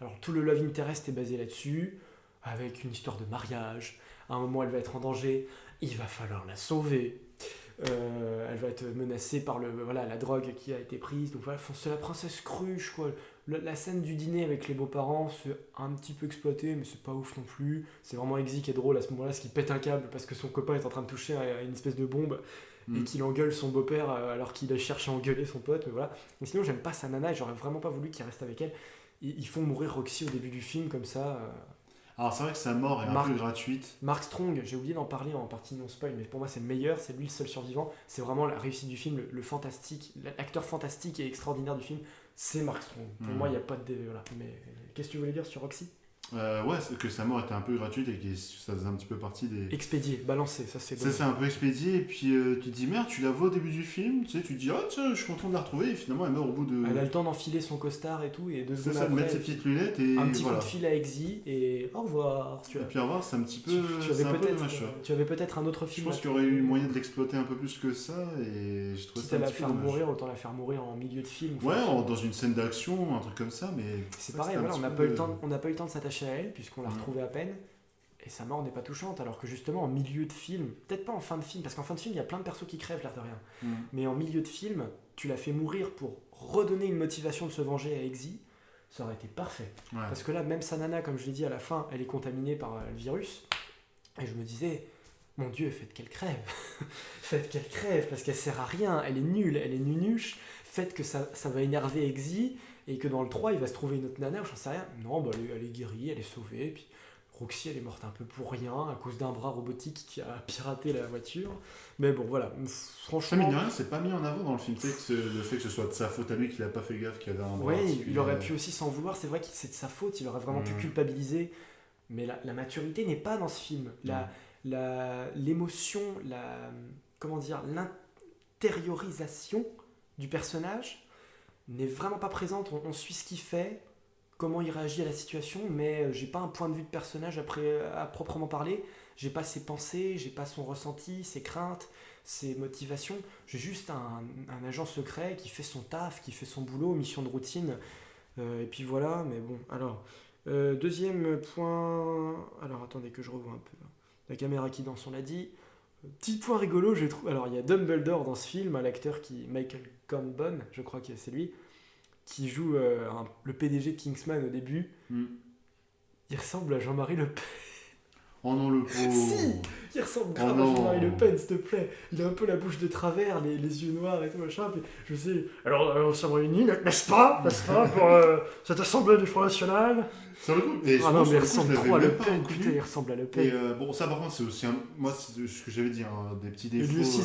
Alors, tout le love interest est basé là-dessus, avec une histoire de mariage. À un moment, elle va être en danger, il va falloir la sauver. Elle va être menacée par la drogue qui a été prise. Donc voilà, c'est la princesse cruche, quoi. La scène du dîner avec les beaux-parents, c'est un petit peu exploité, mais c'est pas ouf non plus. C'est vraiment Exy qui est drôle à ce moment-là, ce qui pète un câble parce que son copain est en train de toucher à une espèce de bombe et qu'il engueule son beau-père alors qu'il cherche à engueuler son pote. Mais voilà. Mais sinon, j'aime pas sa nana et j'aurais vraiment pas voulu qu'il reste avec elle. Ils font mourir Roxy au début du film comme ça. Alors c'est vrai que sa mort est un peu gratuite. Mark Strong, j'ai oublié d'en parler en partie non spoil, mais pour moi c'est le meilleur, c'est lui le seul survivant. C'est vraiment la réussite du film, le fantastique, l'acteur fantastique et extraordinaire du film, c'est Mark Strong. Pour moi il n'y a pas de voilà. Mais qu'est-ce que tu voulais dire sur Roxy? Ouais, c'est que sa mort était un peu gratuite et que ça faisait un petit peu partie des... Expédié, balancé, ça c'est bon. Ça c'est un peu expédié et puis tu te dis merde, tu la vois au début du film, tu sais, tu te dis ah tiens, je suis content de la retrouver et finalement elle meurt au bout de... Elle a le temps d'enfiler son costard et tout, et 2 C'est secondes ça, de après, mettre ses petites lunettes et un petit voilà. coup de fil à Exy et au revoir. Et puis au revoir, c'est un petit peu... tu c'est un peu avais dommage, tu vois. tu avais peut-être un autre Je film. pense qu'il y aurait eu moyen de l'exploiter un peu plus que ça et je trouve Quitte ça à un la petit peu faire dommage. mourir, autant la faire mourir en milieu de film. Ouais, dans une scène d'action, un truc comme ça, mais... C'est ouais, pareil, c'était un voilà, on petit n'a peu- pas eu le temps de s'attacher à elle, puisqu'on l'a Mm. retrouvée à peine, et sa mort n'est pas touchante, alors que justement en milieu de film, peut-être pas en fin de film, parce qu'en fin de film il y a plein de persos qui crèvent l'air de rien, Mm. mais en milieu de film, tu l'as fait mourir pour redonner une motivation de se venger à Exy, ça aurait été parfait. Ouais. Parce que là, même sa nana, comme je l'ai dit à la fin, elle est contaminée par le virus, et je me disais, mon Dieu, faites qu'elle crève, faites qu'elle crève, parce qu'elle sert à rien, elle est nulle, elle est nunuche, faites que ça va énerver Exy, et que dans le 3, il va se trouver une autre nana, ou j'en sais rien. Non, bah, elle est guérie, elle est sauvée, et puis Roxy, elle est morte un peu pour rien à cause d'un bras robotique qui a piraté la voiture. Mais bon, voilà, Ça, mine franchement... de rien, c'est pas mis en avant dans le film. Tu sais, le fait que ce soit de sa faute à lui, qu'il a pas fait gaffe, qu'il avait un bras Ouais, articulé. il aurait pu aussi s'en vouloir, c'est vrai que c'est de sa faute, il aurait vraiment pu culpabiliser. Mais la maturité n'est pas dans ce film. L'émotion, comment dire, l'intériorisation du personnage n'est vraiment pas présente. On suit ce qu'il fait, comment il réagit à la situation, mais j'ai pas un point de vue de personnage à proprement parler. J'ai pas ses pensées, j'ai pas son ressenti, ses craintes, ses motivations. J'ai juste un agent secret qui fait son taf, qui fait son boulot, mission de routine. Et puis voilà, mais bon, alors... deuxième point... Alors attendez que je revoie un peu. La caméra qui danse, on l'a dit. Petit point rigolo, je trouve. Alors il y a Dumbledore dans ce film, l'acteur Michael Gambon, je crois que c'est lui, qui joue le PDG de Kingsman au début. Il ressemble à Jean-Marie Le Pen. Oh non, le pauvre. Si, il ressemble grave à Jean-Marie Le Pen, s'il te plaît. Il a un peu la bouche de travers, les yeux noirs et tout machin. Puis je sais. Alors on s'est réunis, n'est-ce pas, pour cette assemblée du Front National. Sur le coup, mais non, mais il ressemble trop à Le pas Pen. reconnu. Putain, il ressemble à Le Pen. Et bon, ça par contre, c'est aussi moi, c'est ce que j'avais dit, des petits Et défauts. lui aussi, il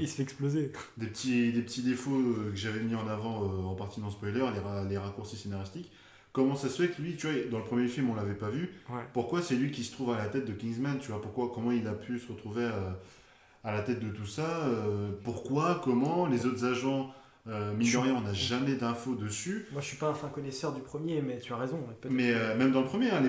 se fait exploser. Des petits défauts que j'avais mis en avant en partie dans spoiler, les raccourcis scénaristiques. Comment ça se fait que lui, tu vois, dans le premier film, on l'avait pas vu. Ouais. Pourquoi c'est lui qui se trouve à la tête de Kingsman, tu vois, comment il a pu se retrouver à la tête de tout ça, pourquoi, comment, les autres agents, mine de rien, on n'a jamais d'infos dessus. Moi, je suis pas un fin connaisseur du premier, mais tu as raison. Mais même dans le premier, hein,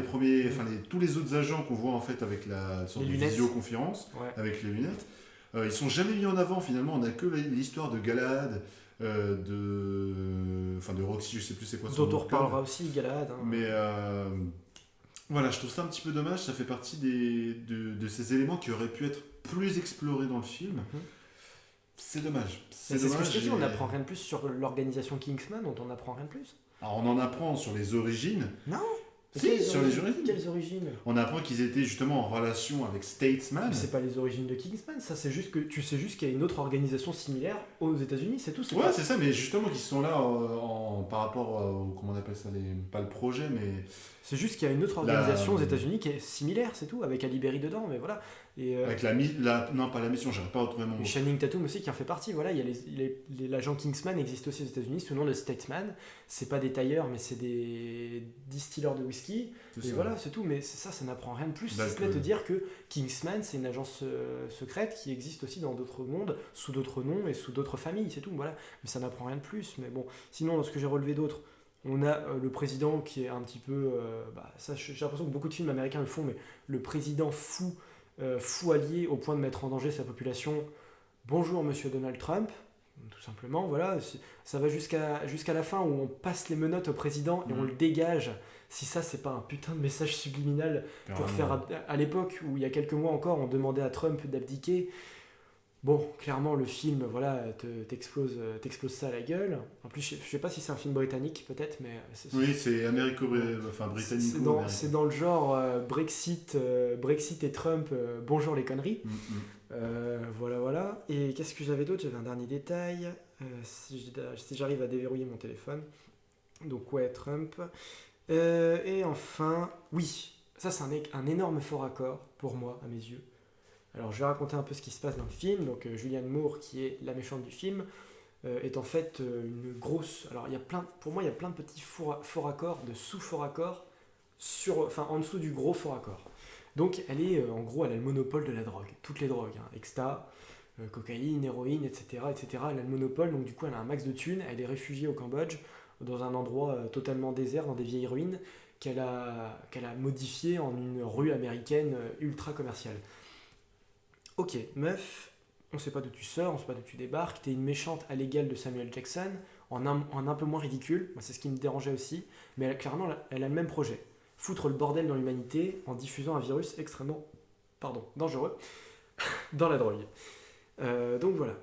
tous les autres agents qu'on voit en fait avec la sorte de visioconférence, avec les lunettes, ils sont jamais mis en avant finalement. On n'a que l'histoire de Galahad, de Roxy, je sais plus c'est quoi son nom. Dont on reparlera aussi, Galahad. Hein. Mais voilà, je trouve ça un petit peu dommage. Ça fait partie de ces éléments qui auraient pu être plus explorés dans le film. C'est dommage. C'est ce que je te dis, on n'apprend rien de plus sur l'organisation Kingsman, dont on n'apprend rien de plus. Alors on en apprend sur les origines. Non. Si, sur les origines. Quelles origines? On apprend qu'ils étaient justement en relation avec Statesman. Mais c'est pas les origines de Kingsman, ça c'est juste que tu sais juste qu'il y a une autre organisation similaire aux États-Unis, c'est tout. Ouais, c'est ça, mais justement qu'ils sont là par rapport au comment on appelle ça, pas le projet, mais c'est juste qu'il y a une autre organisation aux États-Unis qui est similaire, c'est tout, avec Ali Berry dedans, mais voilà. Et avec non pas la mission, j'arrive pas à retrouver mon mot. Channing Tatum aussi qui en fait partie, voilà, il y a l'agent Kingsman existe aussi aux États-Unis sous le nom de Statesman. C'est pas des tailleurs, mais c'est des distilleurs de whisky. Et voilà, c'est tout, mais ça n'apprend rien de plus, si ce n'est te dire que Kingsman, c'est une agence secrète qui existe aussi dans d'autres mondes, sous d'autres noms et sous d'autres familles, c'est tout, voilà. Mais ça n'apprend rien de plus, mais bon. Sinon, ce que j'ai relevé d'autre, on a le président qui est un petit peu... ça, j'ai l'impression que beaucoup de films américains le font, mais le président fou allié au point de mettre en danger sa population. Bonjour monsieur Donald Trump, tout simplement, voilà. Ça va jusqu'à la fin où on passe les menottes au président et on le dégage. Si ça, c'est pas un putain de message subliminal pour faire... À l'époque où il y a quelques mois encore, on demandait à Trump d'abdiquer. Bon, clairement, le film, voilà, t'explose ça à la gueule. En plus, je sais pas si c'est un film britannique, peut-être, mais... Oui, c'est britannico. C'est dans le genre Brexit et Trump, bonjour les conneries. Voilà. Et qu'est-ce que j'avais d'autre? J'avais un dernier détail. Si j'arrive à déverrouiller mon téléphone. Donc, ouais, Trump. Et enfin, oui, ça c'est un énorme faux raccord pour moi, à mes yeux. Alors je vais raconter un peu ce qui se passe dans le film. Donc Julianne Moore, qui est la méchante du film, est en fait une grosse... Alors pour moi il y a plein de petits faux raccords, de sous-faux raccords, en dessous du gros faux raccord. Donc elle est, en gros, elle a le monopole de la drogue. Toutes les drogues, hein, exta, cocaïne, héroïne, etc., etc. Elle a le monopole, donc du coup elle a un max de thunes. Elle est réfugiée au Cambodge, dans un endroit totalement désert, dans des vieilles ruines, qu'elle a modifié en une rue américaine ultra commerciale. Ok, meuf, on sait pas d'où tu sors, on sait pas d'où tu débarques, t'es une méchante à l'égal de Samuel Jackson, en un peu moins ridicule, c'est ce qui me dérangeait aussi, mais clairement elle a le même projet, foutre le bordel dans l'humanité en diffusant un virus extrêmement dangereux dans la drogue. Donc voilà.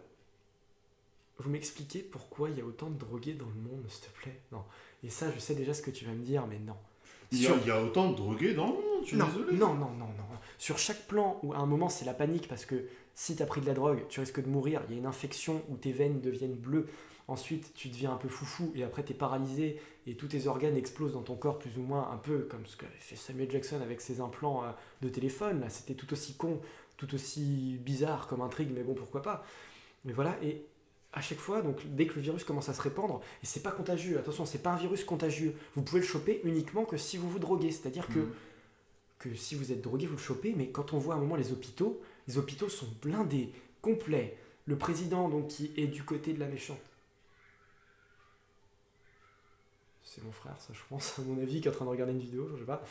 Vous m'expliquez pourquoi il y a autant de drogués dans le monde, s'il te plaît? Non. Et ça, je sais déjà ce que tu vas me dire, mais non. Il y a autant de drogués dans le monde. je suis Non, désolé. non, non, non, non. Sur chaque plan où à un moment c'est la panique parce que si tu as pris de la drogue, tu risques de mourir, il y a une infection où tes veines deviennent bleues, ensuite tu deviens un peu foufou et après tu es paralysé et tous tes organes explosent dans ton corps plus ou moins un peu comme ce qu'avait fait Samuel Jackson avec ses implants de téléphone. Là, c'était tout aussi con, tout aussi bizarre comme intrigue, mais bon, pourquoi pas. Mais voilà, et à chaque fois, donc dès que le virus commence à se répandre, et c'est pas contagieux, attention, c'est pas un virus contagieux, vous pouvez le choper uniquement que si vous vous droguez, c'est-à-dire que si vous êtes drogué, vous le chopez, mais quand on voit à un moment les hôpitaux sont blindés, complets. Le président, donc, qui est du côté de la méchante. C'est mon frère, ça, je pense, à mon avis, qui est en train de regarder une vidéo, je sais pas.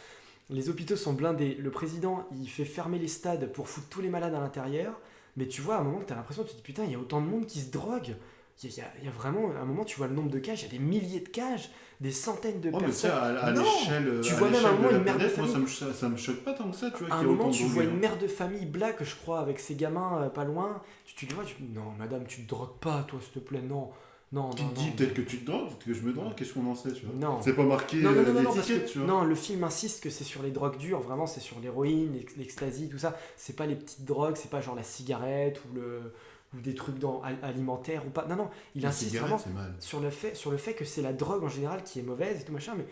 Les hôpitaux sont blindés. Le président, il fait fermer les stades pour foutre tous les malades à l'intérieur. Mais tu vois, à un moment, tu as l'impression, tu te dis putain, il y a autant de monde qui se drogue. Il y a vraiment, à un moment, tu vois le nombre de cages, il y a des milliers de cages, des centaines de Oh, mais personnes. ça, à Non, l'échelle tu à vois même à un l'échelle moment de la une mère de planète, moi, famille. ça me choque pas tant que ça, tu vois, À un qu'il y a moment, autant de tu vois drogués, une hein. mère de famille black, je crois, avec ses gamins pas loin. Tu le vois, non, madame, tu te drogues pas, toi, s'il te plaît, non. Non, Tu non, te dis non. peut-être que tu te drogues, peut-être que je me drogue, qu'est-ce qu'on en sait, tu vois. Non. C'est pas marqué Non, non, non, non, non, parce l'étiquette, que tu vois. non, le film insiste que c'est sur les drogues dures, vraiment, c'est sur l'héroïne, l'ecstasy, tout ça. C'est pas les petites drogues, c'est pas genre la cigarette ou des trucs alimentaires ou pas. Non, non, il La insiste cigarette, vraiment c'est mal. sur le fait que c'est la drogue en général qui est mauvaise et tout machin, mais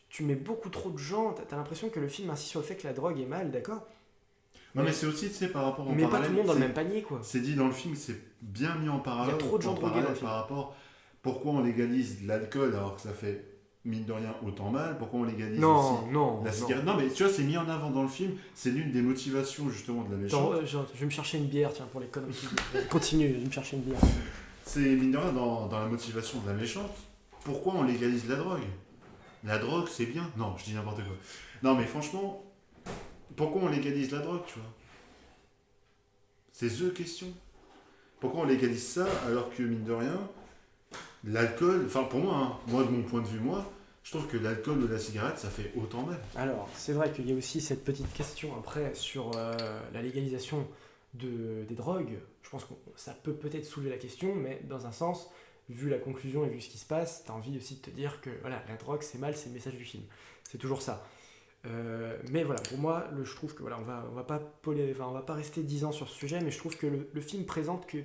tu mets beaucoup trop de gens, t'as l'impression que le film insiste sur le fait que la drogue est mal, d'accord? Non, mais c'est aussi, tu sais, par rapport en Mais pas parallèle. tout le monde dans le c'est- même panier, quoi. C'est dit dans le film, c'est bien mis en parallèle. Il y a trop de gens en drogués parallèle dans le film. Par rapport, pourquoi on légalise l'alcool alors que ça fait, mine de rien, autant mal. Pourquoi on légalise Non, aussi non, la non. cigarette. Non, mais tu vois, c'est mis en avant dans le film. C'est l'une des motivations, justement, de la Attends, méchante. je vais me chercher une bière, tiens, pour les conneries. Continue, je vais me chercher une bière. C'est, mine de rien, dans la motivation de la méchante. Pourquoi on légalise la drogue? La drogue, c'est bien. Non, je dis n'importe quoi. Non, mais franchement, pourquoi on légalise la drogue, tu vois? C'est the question. Pourquoi on légalise ça alors que, mine de rien, l'alcool, enfin pour moi, hein, moi de mon point de vue, moi, je trouve que l'alcool ou la cigarette, ça fait autant mal. Alors, c'est vrai qu'il y a aussi cette petite question après sur la légalisation des drogues. Je pense que ça peut peut-être soulever la question, mais dans un sens, vu la conclusion et vu ce qui se passe, t'as envie aussi de te dire que voilà, la drogue c'est mal, c'est le message du film. C'est toujours ça. Mais voilà, pour moi, je trouve que voilà, on va pas on va pas rester 10 ans sur ce sujet, mais je trouve que le film présente que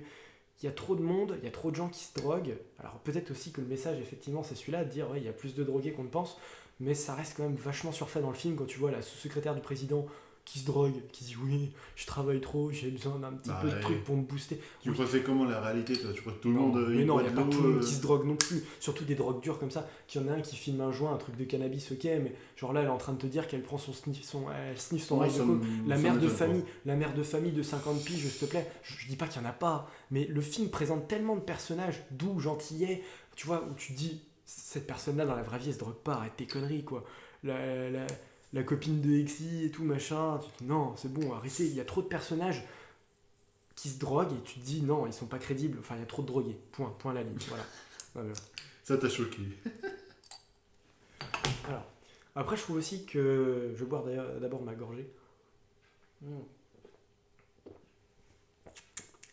il y a trop de monde, il y a trop de gens qui se droguent. Alors peut-être aussi que le message, effectivement, c'est celui-là, de dire ouais, il y a plus de drogués qu'on ne pense, mais ça reste quand même vachement surfait dans le film quand tu vois la sous-secrétaire du président qui se drogue, qui dit oui, je travaille trop, j'ai besoin d'un petit peu de ouais. truc pour me booster. Tu Oui. crois c'est comment la réalité, toi? Tu crois que tout le Non, monde mais non, il boit n'y a de pas l'eau, tout le monde qui se drogue non plus. Surtout des drogues dures comme ça. Qu'il y en a un qui filme un joint, un truc de cannabis, ok, mais genre là, elle est en train de te dire qu'elle prend elle sniffe son Non, rail de ça coke. me- La ça mère de m'étonne pas. famille, la mère de famille de 50 piges, s'il te plaît. Je dis pas qu'il y en a pas, mais le film présente tellement de personnages doux, gentillets, tu vois, où tu te dis, cette personne-là dans la vraie vie, elle se drogue pas, arrête tes conneries, quoi. La copine de Exy et tout, machin. Tu te dis, non, c'est bon, arrêtez, il y a trop de personnages qui se droguent et tu te dis, non, ils sont pas crédibles, enfin, il y a trop de drogués. Point à la ligne, voilà. Voilà. Ça t'a choqué. Alors, après, je trouve aussi que. Je vais boire d'abord ma gorgée.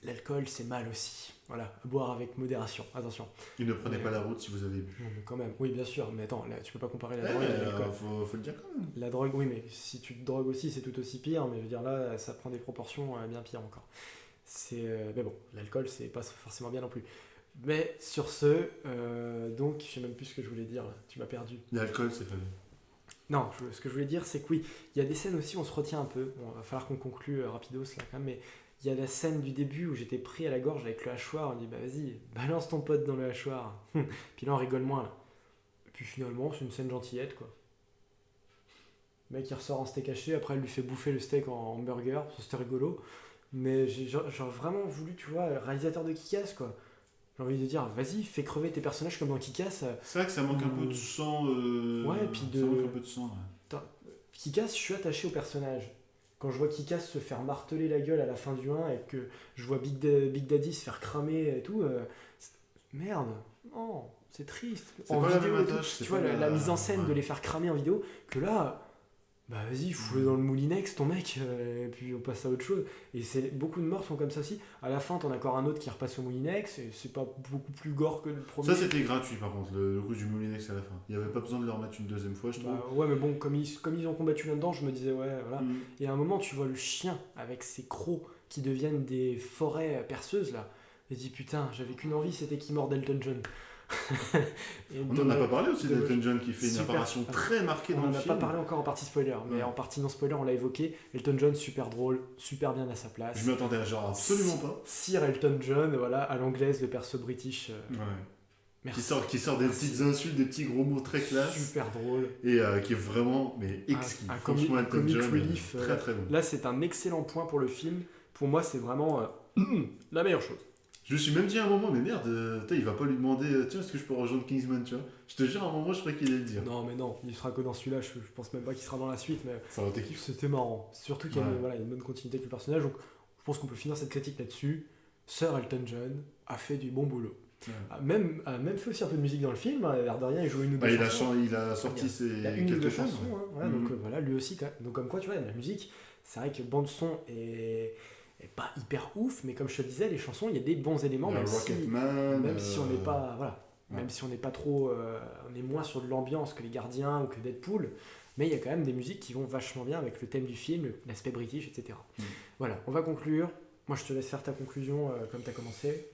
L'alcool, c'est mal aussi. Voilà, à boire avec modération. Attention. Et ne prenez pas la route si vous avez bu. Non, mais quand même. Oui, bien sûr. Mais attends, là, tu peux pas comparer la drogue Ouais, et l'alcool. faut le dire quand même. La drogue, oui, mais si tu te drogues aussi, c'est tout aussi pire. Mais je veux dire, là, ça prend des proportions bien pires encore. Mais bon, l'alcool, c'est pas forcément bien non plus. Mais sur ce, donc, je sais même plus ce que je voulais dire. Là. Tu m'as perdu. L'alcool, c'est pas bien. Non, ce que je voulais dire, c'est que oui, il y a des scènes aussi où on se retient un peu. Bon, va falloir qu'on conclue rapidos là quand même, mais il y a la scène du début où j'étais pris à la gorge avec le hachoir. On dit bah vas-y, balance ton pote dans le hachoir. Puis là on rigole moins là. Et puis finalement c'est une scène gentillette quoi. Le mec il ressort en steak haché, après elle lui fait bouffer le steak en hamburger, ça c'était rigolo. Mais j'ai vraiment voulu, tu vois, réalisateur de Kick-Ass quoi. J'ai envie de dire, vas-y, fais crever tes personnages comme dans Kick-Ass. C'est vrai que ça manque un peu de sang. Ouais, puis Ça manque un peu de sang, ouais. Kick-Ass, je suis attaché au personnage. Quand je vois Kick-Ass se faire marteler la gueule à la fin du 1 et que je vois Big Daddy se faire cramer et tout, merde, non, c'est triste. C'est En pas la vidéo même et tout, attache, c'est tu vois, pas la mise en scène ouais. de les faire cramer en vidéo, que là, bah vas-y, fous-le dans le moulinex, ton mec, et puis on passe à autre chose. Et beaucoup de morts sont comme ça aussi. À la fin, t'en as encore un autre qui repasse au moulinex, et c'est pas beaucoup plus gore que le premier. Ça, c'était gratuit par contre, le coup du Moulinex à la fin. Il n'y avait pas besoin de le remettre une deuxième fois, je trouve. Bah, ouais, mais bon, comme ils ont combattu là-dedans, je me disais, ouais, voilà. Mm. Et à un moment, tu vois le chien avec ses crocs qui deviennent des forêts perceuses, là. Et dis, putain, j'avais qu'une envie, c'était qu'il morde Elton John. Et On n'en a pas parlé aussi de- d'Elton John qui fait une Super. apparition très marquée On dans n'en le a film. pas parlé encore en partie spoiler, mais Ouais. en partie non spoiler, on l'a évoqué. Elton John, super drôle, super bien à sa place. Je m'y attendais à genre absolument pas. Sir Elton John, voilà, à l'anglaise, le perso british. Ouais. Merci. Qui sort des Merci. petites insultes, des petits gros mots très classe. Super drôle. Et qui est vraiment exquis. Un Franchement, Elton comic John, relief, très très bon. Là, c'est un excellent point pour le film. Pour moi, c'est vraiment la meilleure chose. Je me suis même dit à un moment, mais merde, il va pas lui demander, tiens, est-ce que je peux rejoindre Kingsman, tu vois. Je te jure, à un moment, je croyais qu'il allait le dire. Non, mais non, il sera que dans celui-là. Je pense même pas qu'il sera dans la suite, mais Ça va été kiff. c'était marrant. Surtout qu'il y a Ouais. voilà, une bonne continuité avec le personnage. Donc, je pense qu'on peut finir cette critique là-dessus. Sir Elton John a fait du bon boulot. Ouais. A même fait aussi un peu de musique dans le film. Hein, l'air de rien, il joue une ou deux Bah, chansons. il a sorti ses Il y a une ou deux quelques chansons. chansons. Hein, voilà, Mhm. donc voilà, lui aussi. Donc comme quoi, tu vois, la musique, c'est vrai que bande son est pas hyper ouf, mais comme je te disais, les chansons, il y a des bons éléments, Il y a même si, Rocketman. même si on n'est pas, voilà, ouais. même si on n'est pas trop, on est moins sur de l'ambiance que les Gardiens ou que Deadpool, mais il y a quand même des musiques qui vont vachement bien avec le thème du film, l'aspect british, etc. Mhm. Voilà, on va conclure. Moi, je te laisse faire ta conclusion comme tu as commencé.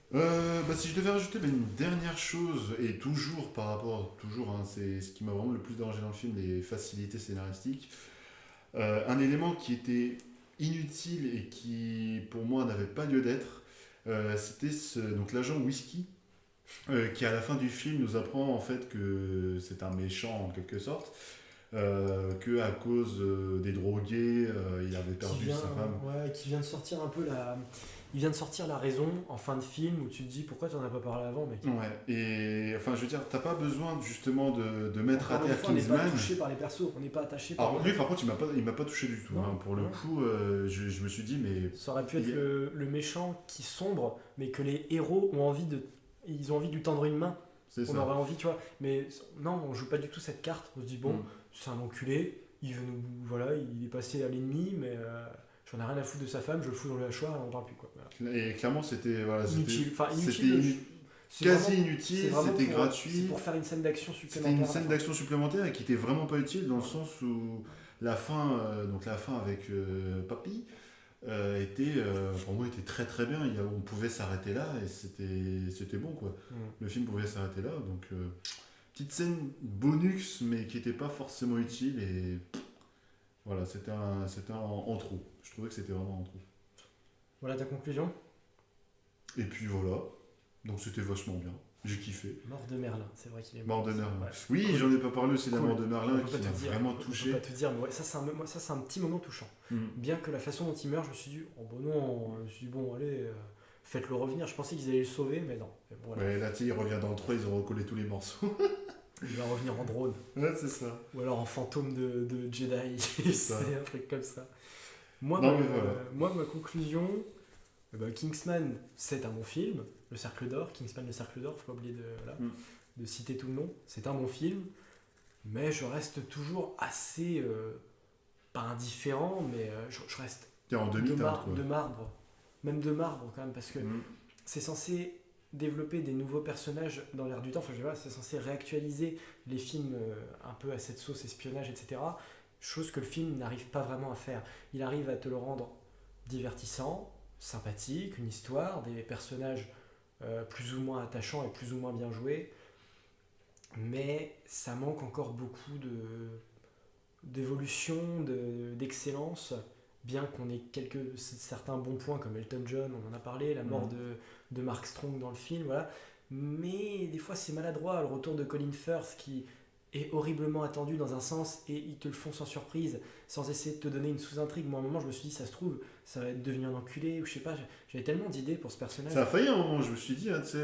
Si je devais rajouter une dernière chose, et toujours par rapport, hein, c'est ce qui m'a vraiment le plus dérangé dans le film, les facilités scénaristiques. Un élément qui était inutile et qui, pour moi, n'avait pas lieu d'être, c'était donc l'agent Whisky, qui à la fin du film nous apprend en fait que c'est un méchant en quelque sorte, que à cause des drogués, il avait perdu sa femme. Ouais, qui vient de sortir un peu il vient de sortir la raison en fin de film où tu te dis pourquoi tu n'en as pas parlé avant, mec. Ouais, et enfin je veux dire, t'as pas besoin justement de mettre à Encore une terre fois, on n'est pas Kingsman. touché par les persos, on n'est pas attaché par Alors lui par contre il m'a pas touché du tout, Non, hein. Pour le non. coup je me suis dit mais Ça aurait pu être Il y a- le méchant qui sombre, mais que les héros ont envie ils ont envie de lui tendre une main. c'est On ça. aurait envie, tu vois. Mais non, on joue pas du tout cette carte. On se dit, bon, Mm. c'est un enculé, il veut nous. Voilà, il est passé à l'ennemi, mais j'en ai rien à foutre de sa femme, je le fous dans le hachoir et on en parle plus, quoi. Voilà. Et clairement c'était voilà, Inutile. Enfin, c'était inutile. c'est quasi vraiment- inutile, c'est vraiment c'était pour- gratuit. C'est pour faire une scène d'action C'était supplémentaire. une scène d'action supplémentaire et qui était vraiment pas utile dans le sens où la fin, donc la fin avec Papy, pour moi était très très bien. On pouvait s'arrêter là et c'était bon quoi. Mm. Le film pouvait s'arrêter là, donc petite scène bonus mais qui n'était pas forcément utile et voilà, c'était en trop. Je trouvais que c'était vraiment en trop. Voilà ta conclusion. Et puis voilà, donc c'était vachement bien. J'ai kiffé. Mort de Merlin, c'est vrai qu'il est Mort de Merlin. Ouais. Oui, Cool. j'en ai pas parlé aussi de la Cool. mort de On Merlin peut pas qui te m'a dire, vraiment on peut touché. pas te dire, mais ouais, ça c'est un petit moment touchant. Mm. Bien que la façon dont il meurt, je me suis dit, oh bon non, je me suis dit, bon allez, faites-le revenir. Je pensais qu'ils allaient le sauver, mais non. Mais bon, voilà. Ouais, là, tu sais, il revient dans le 3, ils ont recollé tous les morceaux. Il va revenir en drone. Ouais, c'est ça. Ou alors en fantôme de Jedi. C'est un truc comme ça. Moi, Non, mais voilà. moi ma conclusion, Kingsman, c'est un bon film. Le Cercle d'Or, Kingsman, le Cercle d'Or, faut pas oublier de citer tout le nom. C'est un bon film. Mais je reste toujours assez, pas indifférent, mais je reste T'es en demi-teinte, quoi. de marbre. Même de marbre quand même, parce que Mm. c'est censé développer des nouveaux personnages dans l'air du temps. Enfin, je sais pas, c'est censé réactualiser les films un peu à cette sauce espionnage, etc. Chose que le film n'arrive pas vraiment à faire. Il arrive à te le rendre divertissant, sympathique, une histoire, des personnages plus ou moins attachants et plus ou moins bien joués. Mais ça manque encore beaucoup d'évolution, d'excellence. Bien qu'on ait certains bons points comme Elton John, on en a parlé, la mort de Mark Strong dans le film, voilà. Mais des fois c'est maladroit, le retour de Colin Firth qui est horriblement attendu dans un sens et ils te le font sans surprise, sans essayer de te donner une sous-intrigue. Moi à un moment je me suis dit ça se trouve, ça va être devenu un enculé ou je sais pas, j'avais tellement d'idées pour ce personnage. Ça a failli à un moment, je me suis dit, hein, tu sais.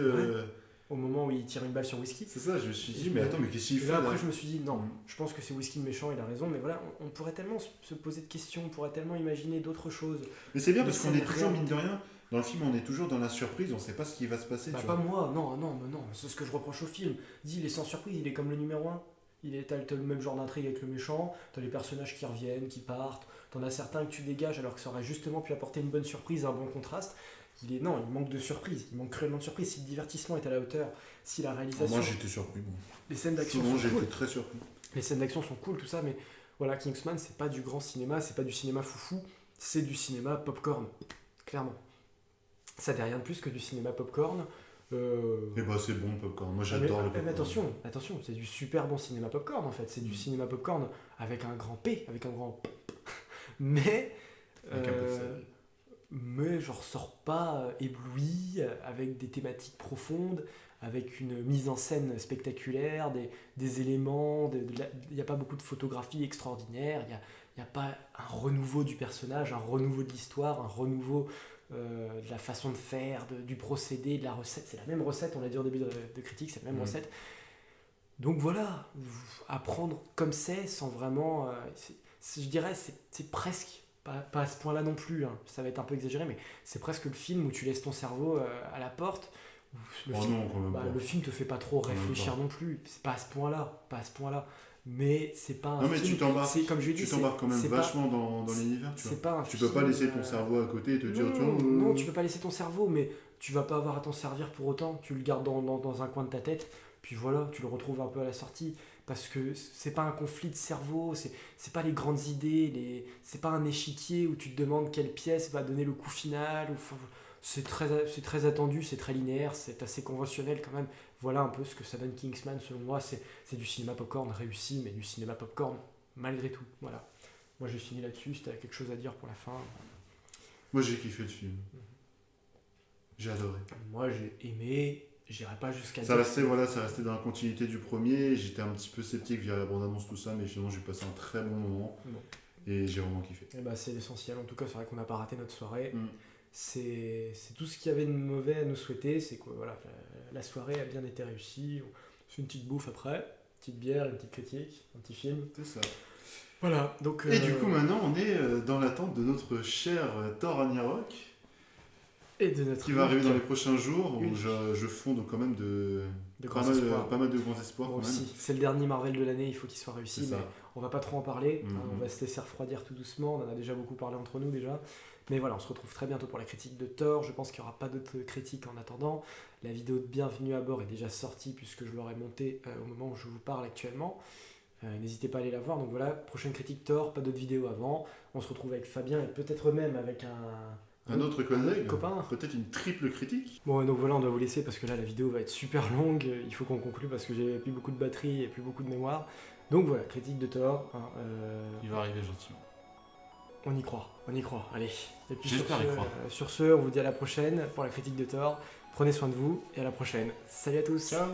Au moment où il tire une balle sur Whisky. C'est ça, je me suis dit, Et mais je- attends, mais qu'est-ce qu'il Et fait là, là après, je me suis dit, non, Mm. je pense que c'est Whisky le méchant, il a raison, mais voilà, on pourrait tellement se poser de questions, on pourrait tellement imaginer d'autres choses. Mais c'est bien de parce qu'on scène est toujours, réelle. mine de rien, dans le film, on est toujours dans la surprise, on sait pas ce qui va se passer. Bah, tu pas vois. moi, non, c'est ce que je reproche au film. Dis, il est sans surprise, il est comme le numéro 1. t'as le même genre d'intrigue avec le méchant, t'as les personnages qui reviennent, qui partent, t'en as certains que tu dégages alors que ça aurait justement pu apporter une bonne surprise, un bon contraste. Non, il manque de surprise, il manque cruellement de surprise. Si le divertissement est à la hauteur, si la réalisation... Moi j'étais surpris. Bon. Les scènes d'action Souvent sont j'ai cool. été très surpris. Les scènes d'action sont cool, tout ça, mais voilà, Kingsman, c'est pas du grand cinéma, c'est pas du cinéma foufou, c'est du cinéma popcorn, clairement. Ça n'est rien de plus que du cinéma popcorn. Et bah c'est bon popcorn, moi j'adore le popcorn. Mais attention, c'est du super bon cinéma popcorn en fait, c'est du cinéma popcorn avec un grand P, avec un grand P. Mais, Avec un peu de sel. mais je ressors pas ébloui, avec des thématiques profondes, avec une mise en scène spectaculaire, des éléments, il n'y a pas beaucoup de photographie extraordinaire, il n'y a pas un renouveau du personnage, un renouveau de l'histoire, un renouveau de la façon de faire, du procédé, de la recette. C'est la même recette, on l'a dit en début de critique, c'est la même recette. Donc voilà, apprendre comme c'est, sans vraiment... je dirais, c'est presque, pas à ce point-là non plus, hein, ça va être un peu exagéré, mais c'est presque le film où tu laisses ton cerveau à la porte. Le film te fait pas trop réfléchir non plus, c'est pas à ce point-là. Mais c'est pas un film. Non, mais tu t'embarques, comme je dis, tu t'embarques quand même vachement dans l'univers. Tu peux pas laisser ton cerveau à côté et te dire. Non, tu peux pas laisser ton cerveau, mais tu vas pas avoir à t'en servir pour autant. Tu le gardes dans un coin de ta tête, puis voilà, tu le retrouves un peu à la sortie. Parce que c'est pas un conflit de cerveau, c'est pas les grandes idées, c'est pas un échiquier où tu te demandes quelle pièce va donner le coup final. C'est très attendu, c'est très linéaire, c'est assez conventionnel quand même. Voilà un peu ce que ça donne Kingsman selon moi. C'est du cinéma popcorn réussi, mais du cinéma popcorn malgré tout. Voilà. Moi j'ai fini là-dessus, si t'avais quelque chose à dire pour la fin. Moi j'ai kiffé le film. J'ai adoré. Moi j'ai aimé, j'irai pas jusqu'à ça restait dans la continuité du premier. J'étais un petit peu sceptique via la bande-annonce, tout ça, mais finalement j'ai passé un très bon moment. Et j'ai vraiment kiffé. Et bah, c'est l'essentiel, en tout cas c'est vrai qu'on n'a pas raté notre soirée. C'est tout ce qu'il y avait de mauvais à nous souhaiter, c'est que voilà, la soirée a bien été réussie, on fait une petite bouffe après, une petite bière, une petite critique, un petit film. C'est ça. Voilà, donc... Et du coup maintenant on est dans l'attente de notre cher Thor Ragnarok. Et de notre qui va arriver dans les prochains jours, où je fonde quand même pas mal de grands espoirs. Bon, si, c'est le dernier Marvel de l'année, il faut qu'il soit réussi, mais on va pas trop en parler, on va se laisser refroidir tout doucement, on en a déjà beaucoup parlé entre nous déjà. Mais voilà, on se retrouve très bientôt pour la critique de Thor. Je pense qu'il n'y aura pas d'autres critiques en attendant. La vidéo de Bienvenue à bord est déjà sortie puisque je l'aurai montée au moment où je vous parle actuellement. N'hésitez pas à aller la voir. Donc voilà, prochaine critique Thor, pas d'autres vidéos avant. On se retrouve avec Fabien et peut-être même avec un autre collègue, copain. Peut-être une triple critique. Bon, donc voilà, on doit vous laisser parce que là, la vidéo va être super longue. Il faut qu'on conclue parce que j'ai plus beaucoup de batterie et plus beaucoup de mémoire. Donc voilà, critique de Thor. Il va arriver gentiment. On y croit, allez. Et puis j'espère y croire. Sur ce, on vous dit à la prochaine pour la critique de Thor. Prenez soin de vous et à la prochaine. Salut à tous. Ciao.